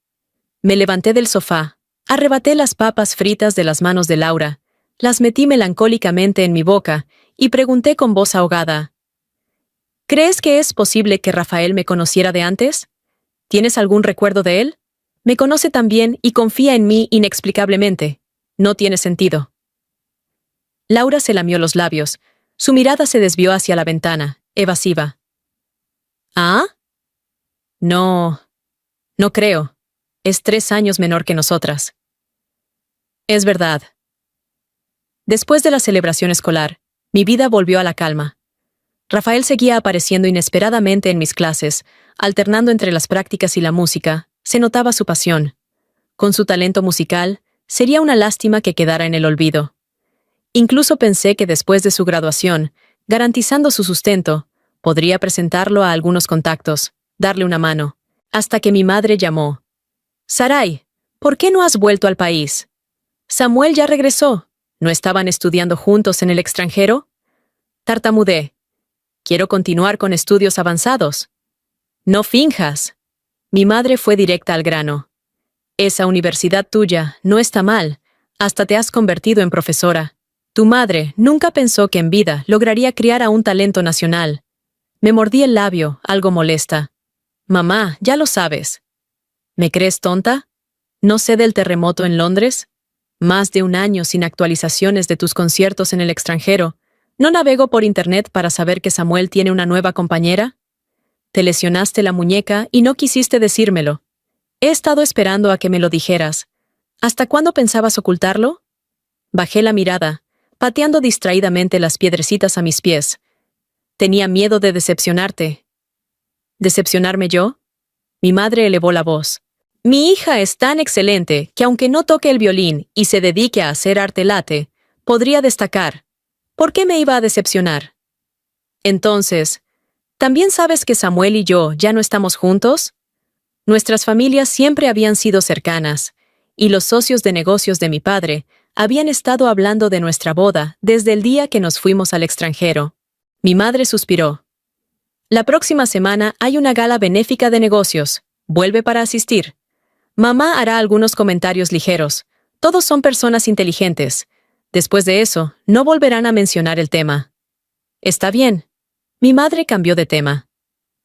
Me levanté del sofá, arrebaté las papas fritas de las manos de Laura, las metí melancólicamente en mi boca y pregunté con voz ahogada. ¿Crees que es posible que Rafael me conociera de antes? ¿Tienes algún recuerdo de él? Me conoce tan bien y confía en mí inexplicablemente. No tiene sentido. Laura se lamió los labios. Su mirada se desvió hacia la ventana, evasiva. ¿Ah? No creo. Es 3 años menor que nosotras. Es verdad. Después de la celebración escolar, mi vida volvió a la calma. Rafael seguía apareciendo inesperadamente en mis clases, alternando entre las prácticas y la música. Se notaba su pasión. Con su talento musical, sería una lástima que quedara en el olvido. Incluso pensé que después de su graduación, garantizando su sustento, podría presentarlo a algunos contactos, darle una mano, hasta que mi madre llamó. Sarai, ¿por qué no has vuelto al país? Samuel ya regresó. ¿No estaban estudiando juntos en el extranjero? Tartamudé. Quiero continuar con estudios avanzados. No finjas. Mi madre fue directa al grano. Esa universidad tuya no está mal. Hasta te has convertido en profesora. Tu madre nunca pensó que en vida lograría criar a un talento nacional. Me mordí el labio, algo molesta. Mamá, ya lo sabes. ¿Me crees tonta? ¿No sé del terremoto en Londres? Más de 1 año sin actualizaciones de tus conciertos en el extranjero. ¿No navego por internet para saber que Samuel tiene una nueva compañera? Te lesionaste la muñeca y no quisiste decírmelo. He estado esperando a que me lo dijeras. ¿Hasta cuándo pensabas ocultarlo? Bajé la mirada, pateando distraídamente las piedrecitas a mis pies. Tenía miedo de decepcionarte. ¿Decepcionarme yo? Mi madre elevó la voz. Mi hija es tan excelente que aunque no toque el violín y se dedique a hacer arte late, podría destacar. ¿Por qué me iba a decepcionar? Entonces, ¿también sabes que Samuel y yo ya no estamos juntos? Nuestras familias siempre habían sido cercanas, y los socios de negocios de mi padre habían estado hablando de nuestra boda desde el día que nos fuimos al extranjero. Mi madre suspiró. La próxima semana hay una gala benéfica de negocios. Vuelve para asistir. Mamá hará algunos comentarios ligeros. Todos son personas inteligentes. Después de eso, no volverán a mencionar el tema. Está bien. Mi madre cambió de tema.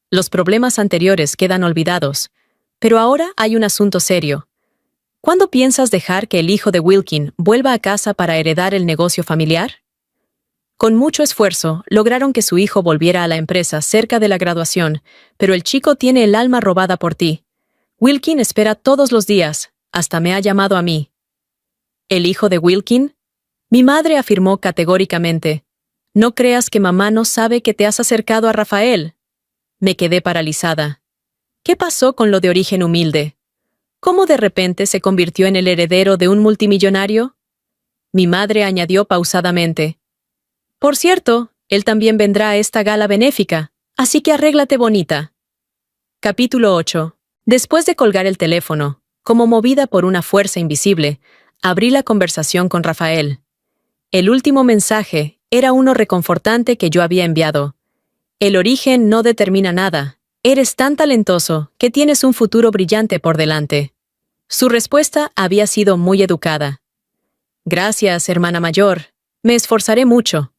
Los problemas anteriores quedan olvidados. Pero ahora hay un asunto serio. ¿Cuándo piensas dejar que el hijo de Wilkin vuelva a casa para heredar el negocio familiar? Con mucho esfuerzo, lograron que su hijo volviera a la empresa cerca de la graduación, pero el chico tiene el alma robada por ti. Wilkin espera todos los días, hasta me ha llamado a mí. ¿El hijo de Wilkin? Mi madre afirmó categóricamente. No creas que mamá no sabe que te has acercado a Rafael. Me quedé paralizada. ¿Qué pasó con lo de origen humilde? ¿Cómo de repente se convirtió en el heredero de un multimillonario? Mi madre añadió pausadamente. Por cierto, él también vendrá a esta gala benéfica, así que arréglate bonita. Capítulo 8. Después de colgar el teléfono, como movida por una fuerza invisible, abrí la conversación con Rafael. El último mensaje era uno reconfortante que yo había enviado. El origen no determina nada. Eres tan talentoso que tienes un futuro brillante por delante. Su respuesta había sido muy educada. Gracias, hermana mayor. Me esforzaré mucho.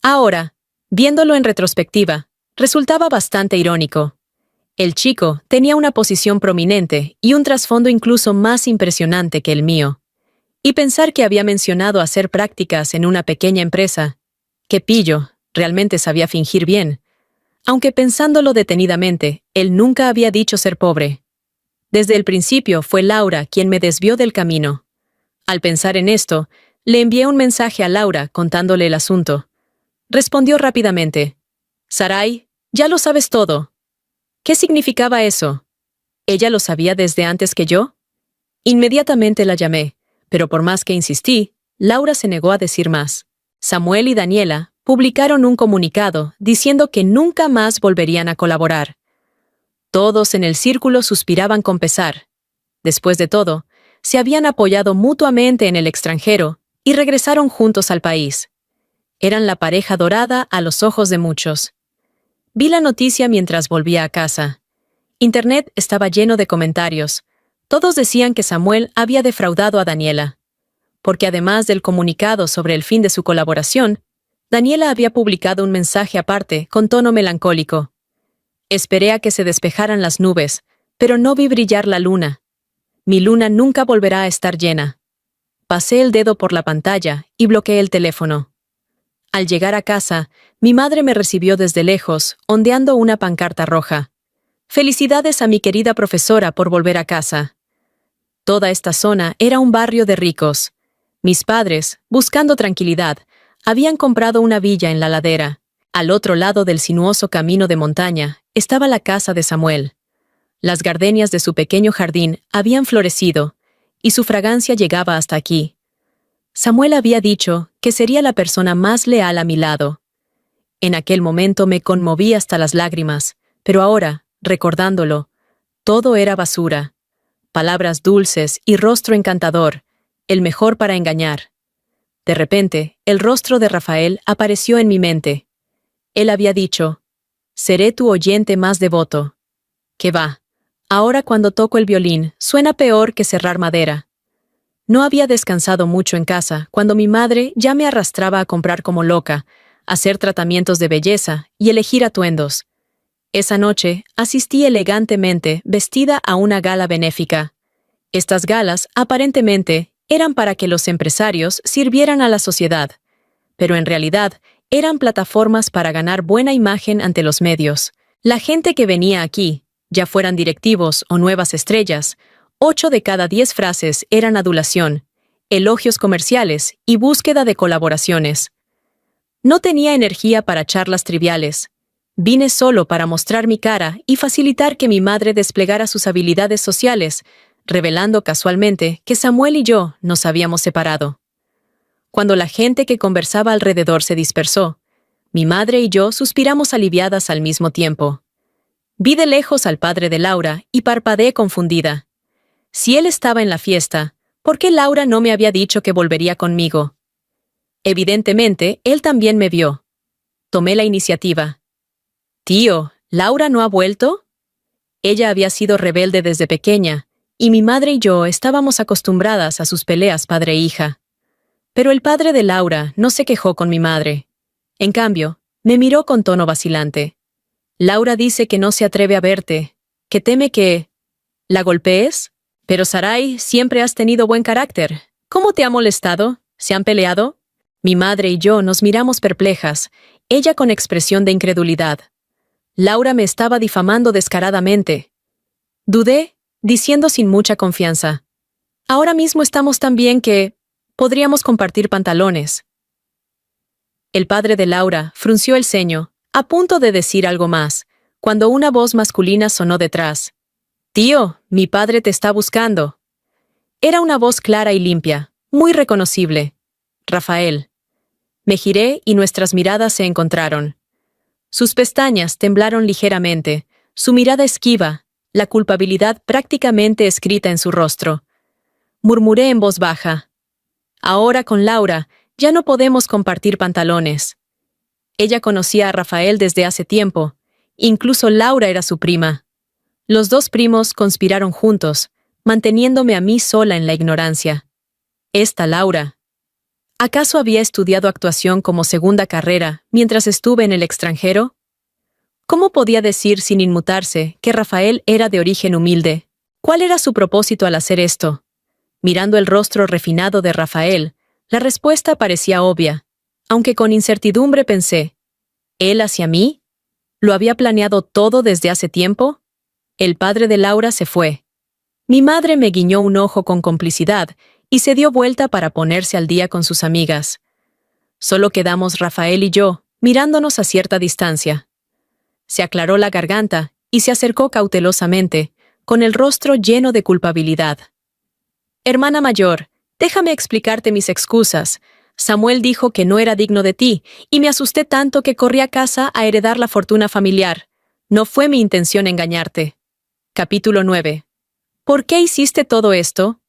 Ahora, viéndolo en retrospectiva, resultaba bastante irónico. El chico tenía una posición prominente y un trasfondo incluso más impresionante que el mío. Y pensar que había mencionado hacer prácticas en una pequeña empresa. ¡Qué pillo! Realmente sabía fingir bien. Aunque pensándolo detenidamente, él nunca había dicho ser pobre. Desde el principio fue Laura quien me desvió del camino. Al pensar en esto, le envié un mensaje a Laura contándole el asunto. Respondió rápidamente. Sarai, ya lo sabes todo. ¿Qué significaba eso? ¿Ella lo sabía desde antes que yo? Inmediatamente la llamé, pero por más que insistí, Laura se negó a decir más. Samuel y Daniela publicaron un comunicado diciendo que nunca más volverían a colaborar. Todos en el círculo suspiraban con pesar. Después de todo, se habían apoyado mutuamente en el extranjero y regresaron juntos al país. Eran la pareja dorada a los ojos de muchos. Vi la noticia mientras volvía a casa. Internet estaba lleno de comentarios. Todos decían que Samuel había defraudado a Daniela. Porque además del comunicado sobre el fin de su colaboración, Daniela había publicado un mensaje aparte con tono melancólico. Esperé a que se despejaran las nubes, pero no vi brillar la luna. Mi luna nunca volverá a estar llena. Pasé el dedo por la pantalla y bloqueé el teléfono. Al llegar a casa, mi madre me recibió desde lejos, ondeando una pancarta roja. Felicidades a mi querida profesora por volver a casa. Toda esta zona era un barrio de ricos. Mis padres, buscando tranquilidad, habían comprado una villa en la ladera. Al otro lado del sinuoso camino de montaña estaba la casa de Samuel. Las gardenias de su pequeño jardín habían florecido, y su fragancia llegaba hasta aquí. Samuel había dicho que sería la persona más leal a mi lado. En aquel momento me conmoví hasta las lágrimas, pero ahora, recordándolo, todo era basura. Palabras dulces y rostro encantador, el mejor para engañar. De repente, el rostro de Rafael apareció en mi mente. Él había dicho, seré tu oyente más devoto. ¿Qué va? Ahora cuando toco el violín, suena peor que serrar madera. No había descansado mucho en casa cuando mi madre ya me arrastraba a comprar como loca, hacer tratamientos de belleza y elegir atuendos. Esa noche asistí elegantemente vestida a una gala benéfica. Estas galas, aparentemente, eran para que los empresarios sirvieran a la sociedad, pero en realidad eran plataformas para ganar buena imagen ante los medios. La gente que venía aquí, ya fueran directivos o nuevas estrellas, 8 de cada 10 frases eran adulación, elogios comerciales y búsqueda de colaboraciones. No tenía energía para charlas triviales. Vine solo para mostrar mi cara y facilitar que mi madre desplegara sus habilidades sociales, revelando casualmente que Samuel y yo nos habíamos separado. Cuando la gente que conversaba alrededor se dispersó, mi madre y yo suspiramos aliviadas al mismo tiempo. Vi de lejos al padre de Laura y parpadeé confundida. Si él estaba en la fiesta, ¿por qué Laura no me había dicho que volvería conmigo? Evidentemente, él también me vio. Tomé la iniciativa. «Tío, ¿Laura no ha vuelto?» Ella había sido rebelde desde pequeña, y mi madre y yo estábamos acostumbradas a sus peleas padre e hija. Pero el padre de Laura no se quejó con mi madre. En cambio, me miró con tono vacilante. «Laura dice que no se atreve a verte, que teme que...» ¿La golpees? Pero Sarai, siempre has tenido buen carácter. ¿Cómo te ha molestado? ¿Se han peleado? Mi madre y yo nos miramos perplejas, ella con expresión de incredulidad. Laura me estaba difamando descaradamente. Dudé, diciendo sin mucha confianza. Ahora mismo estamos tan bien que podríamos compartir pantalones. El padre de Laura frunció el ceño, a punto de decir algo más, cuando una voz masculina sonó detrás. «Tío, mi padre te está buscando». Era una voz clara y limpia, muy reconocible. Rafael. Me giré y nuestras miradas se encontraron. Sus pestañas temblaron ligeramente, su mirada esquiva, la culpabilidad prácticamente escrita en su rostro. Murmuré en voz baja. Ahora con Laura ya no podemos compartir pantalones. Ella conocía a Rafael desde hace tiempo, incluso Laura era su prima. Los dos primos conspiraron juntos, manteniéndome a mí sola en la ignorancia. Esta Laura. ¿Acaso había estudiado actuación como segunda carrera mientras estuve en el extranjero? ¿Cómo podía decir sin inmutarse que Rafael era de origen humilde? ¿Cuál era su propósito al hacer esto? Mirando el rostro refinado de Rafael, la respuesta parecía obvia, aunque con incertidumbre pensé, ¿él hacia mí? ¿Lo había planeado todo desde hace tiempo? El padre de Laura se fue. Mi madre me guiñó un ojo con complicidad y se dio vuelta para ponerse al día con sus amigas. Solo quedamos Rafael y yo, mirándonos a cierta distancia. Se aclaró la garganta y se acercó cautelosamente, con el rostro lleno de culpabilidad. «Hermana mayor, déjame explicarte mis excusas. Samuel dijo que no era digno de ti, y me asusté tanto que corrí a casa a heredar la fortuna familiar. No fue mi intención engañarte». Capítulo 9. ¿Por qué hiciste todo esto?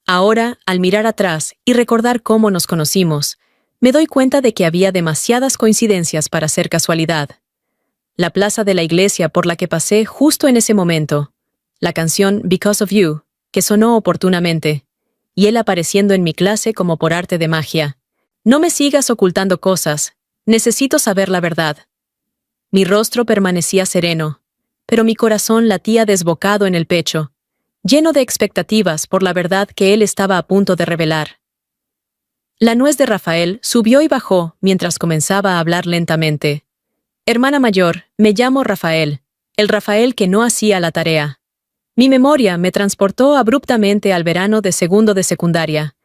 Ahora, al mirar atrás y recordar cómo nos conocimos, me doy cuenta de que había demasiadas coincidencias para ser casualidad. La plaza de la iglesia por la que pasé justo en ese momento, la canción Because of You, que sonó oportunamente, y él apareciendo en mi clase como por arte de magia. No me sigas ocultando cosas, necesito saber la verdad. Mi rostro permanecía sereno, pero mi corazón latía desbocado en el pecho, lleno de expectativas por la verdad que él estaba a punto de revelar. La nuez de Rafael subió y bajó mientras comenzaba a hablar lentamente. «Hermana mayor, me llamo Rafael, el Rafael que no hacía la tarea». Mi memoria me transportó abruptamente al verano de segundo de secundaria.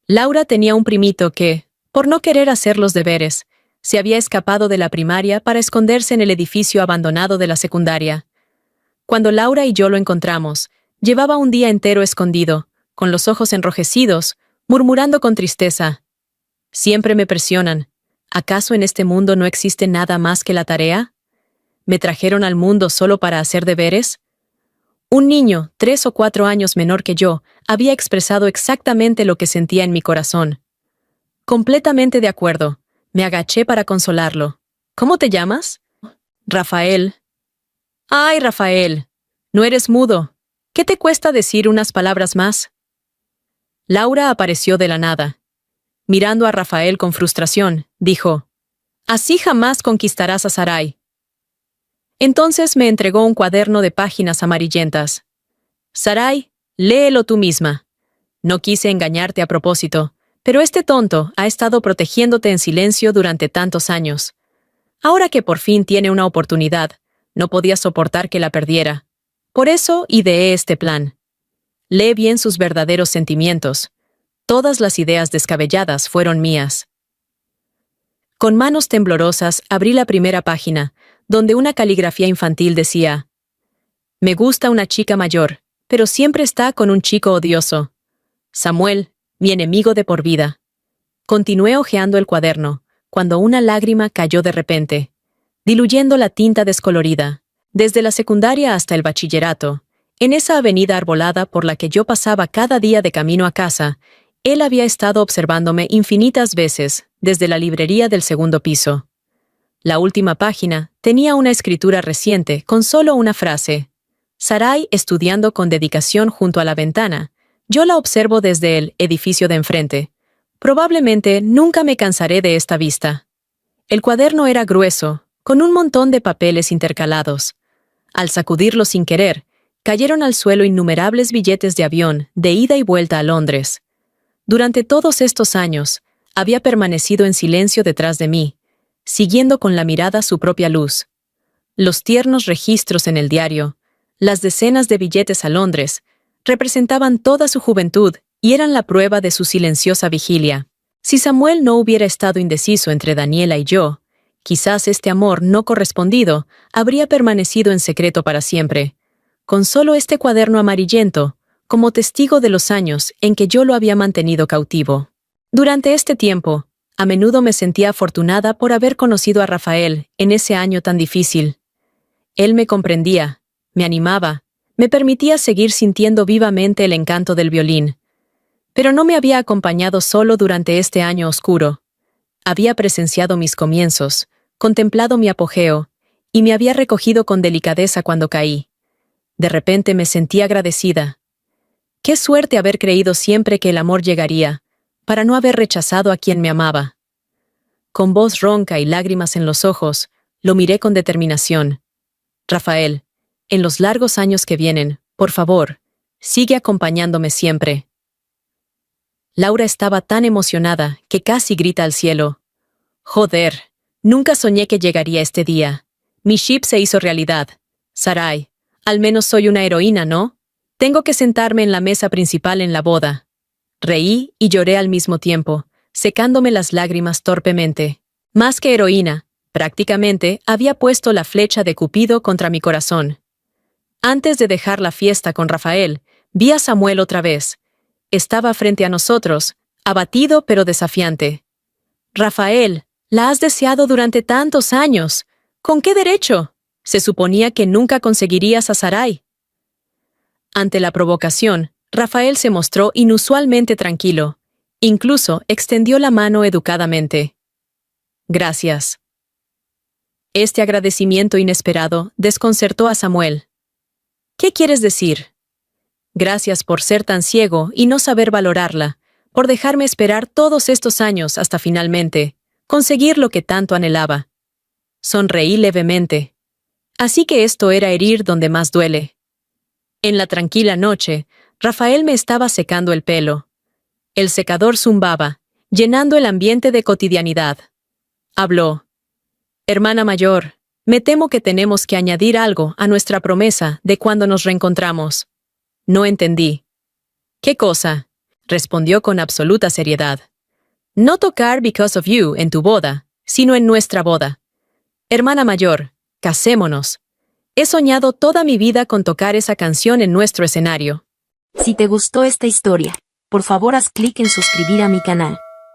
Laura tenía un primito que, por no querer hacer los deberes, se había escapado de la primaria para esconderse en el edificio abandonado de la secundaria. Cuando Laura y yo lo encontramos, llevaba un día entero escondido, con los ojos enrojecidos, murmurando con tristeza. «Siempre me presionan. ¿Acaso en este mundo no existe nada más que la tarea? ¿Me trajeron al mundo solo para hacer deberes?» Un niño, 3 o 4 años menor que yo, había expresado exactamente lo que sentía en mi corazón. Completamente de acuerdo, me agaché para consolarlo. «¿Cómo te llamas?» «Rafael». «Ay, Rafael, no eres mudo. ¿Qué te cuesta decir unas palabras más?» Laura apareció de la nada. Mirando a Rafael con frustración, dijo, «Así jamás conquistarás a Sarai». Entonces me entregó un cuaderno de páginas amarillentas. «Sarai, léelo tú misma. No quise engañarte a propósito, pero este tonto ha estado protegiéndote en silencio durante tantos años. Ahora que por fin tiene una oportunidad, no podía soportar que la perdiera. Por eso ideé este plan. Lee bien sus verdaderos sentimientos. Todas las ideas descabelladas fueron mías». Con manos temblorosas abrí la primera página, donde una caligrafía infantil decía, «Me gusta una chica mayor, pero siempre está con un chico odioso. Samuel, mi enemigo de por vida». Continué hojeando el cuaderno, cuando una lágrima cayó de repente, diluyendo la tinta descolorida. Desde la secundaria hasta el bachillerato, en esa avenida arbolada por la que yo pasaba cada día de camino a casa, él había estado observándome infinitas veces desde la librería del segundo piso. La última página tenía una escritura reciente con solo una frase. «Sarai estudiando con dedicación junto a la ventana. Yo la observo desde el edificio de enfrente. Probablemente nunca me cansaré de esta vista». El cuaderno era grueso, con un montón de papeles intercalados. Al sacudirlo sin querer, cayeron al suelo innumerables billetes de avión de ida y vuelta a Londres. Durante todos estos años, había permanecido en silencio detrás de mí, siguiendo con la mirada su propia luz. Los tiernos registros en el diario, las decenas de billetes a Londres, representaban toda su juventud y eran la prueba de su silenciosa vigilia. Si Samuel no hubiera estado indeciso entre Daniela y yo, quizás este amor no correspondido habría permanecido en secreto para siempre, con solo este cuaderno amarillento como testigo de los años en que yo lo había mantenido cautivo. Durante este tiempo, a menudo me sentía afortunada por haber conocido a Rafael en ese año tan difícil. Él me comprendía, me animaba, me permitía seguir sintiendo vivamente el encanto del violín. Pero no me había acompañado solo durante este año oscuro. Había presenciado mis comienzos, contemplado mi apogeo, y me había recogido con delicadeza cuando caí. De repente me sentí agradecida. Qué suerte haber creído siempre que el amor llegaría, para no haber rechazado a quien me amaba. Con voz ronca y lágrimas en los ojos, lo miré con determinación. Rafael, en los largos años que vienen, por favor, sigue acompañándome siempre. Laura estaba tan emocionada que casi grita al cielo. Joder, nunca soñé que llegaría este día. Mi ship se hizo realidad. Sarai, al menos soy una heroína, ¿no? Tengo que sentarme en la mesa principal en la boda. Reí y lloré al mismo tiempo, secándome las lágrimas torpemente. Más que heroína, prácticamente había puesto la flecha de Cupido contra mi corazón. Antes de dejar la fiesta con Rafael, vi a Samuel otra vez. Estaba frente a nosotros, abatido pero desafiante. Rafael, la has deseado durante tantos años. ¿Con qué derecho? Se suponía que nunca conseguirías a Sarai. Ante la provocación, Rafael se mostró inusualmente tranquilo. Incluso extendió la mano educadamente. Gracias. Este agradecimiento inesperado desconcertó a Samuel. ¿Qué quieres decir? Gracias por ser tan ciego y no saber valorarla, por dejarme esperar todos estos años hasta finalmente conseguir lo que tanto anhelaba. Sonreí levemente. Así que esto era herir donde más duele. En la tranquila noche, Rafael me estaba secando el pelo. El secador zumbaba, llenando el ambiente de cotidianidad. Habló. Hermana mayor, me temo que tenemos que añadir algo a nuestra promesa de cuando nos reencontramos. No entendí. ¿Qué cosa? Respondió con absoluta seriedad. No tocar Because of You en tu boda, sino en nuestra boda. Hermana mayor, casémonos. He soñado toda mi vida con tocar esa canción en nuestro escenario. Si te gustó esta historia, por favor haz clic en suscribir a mi canal.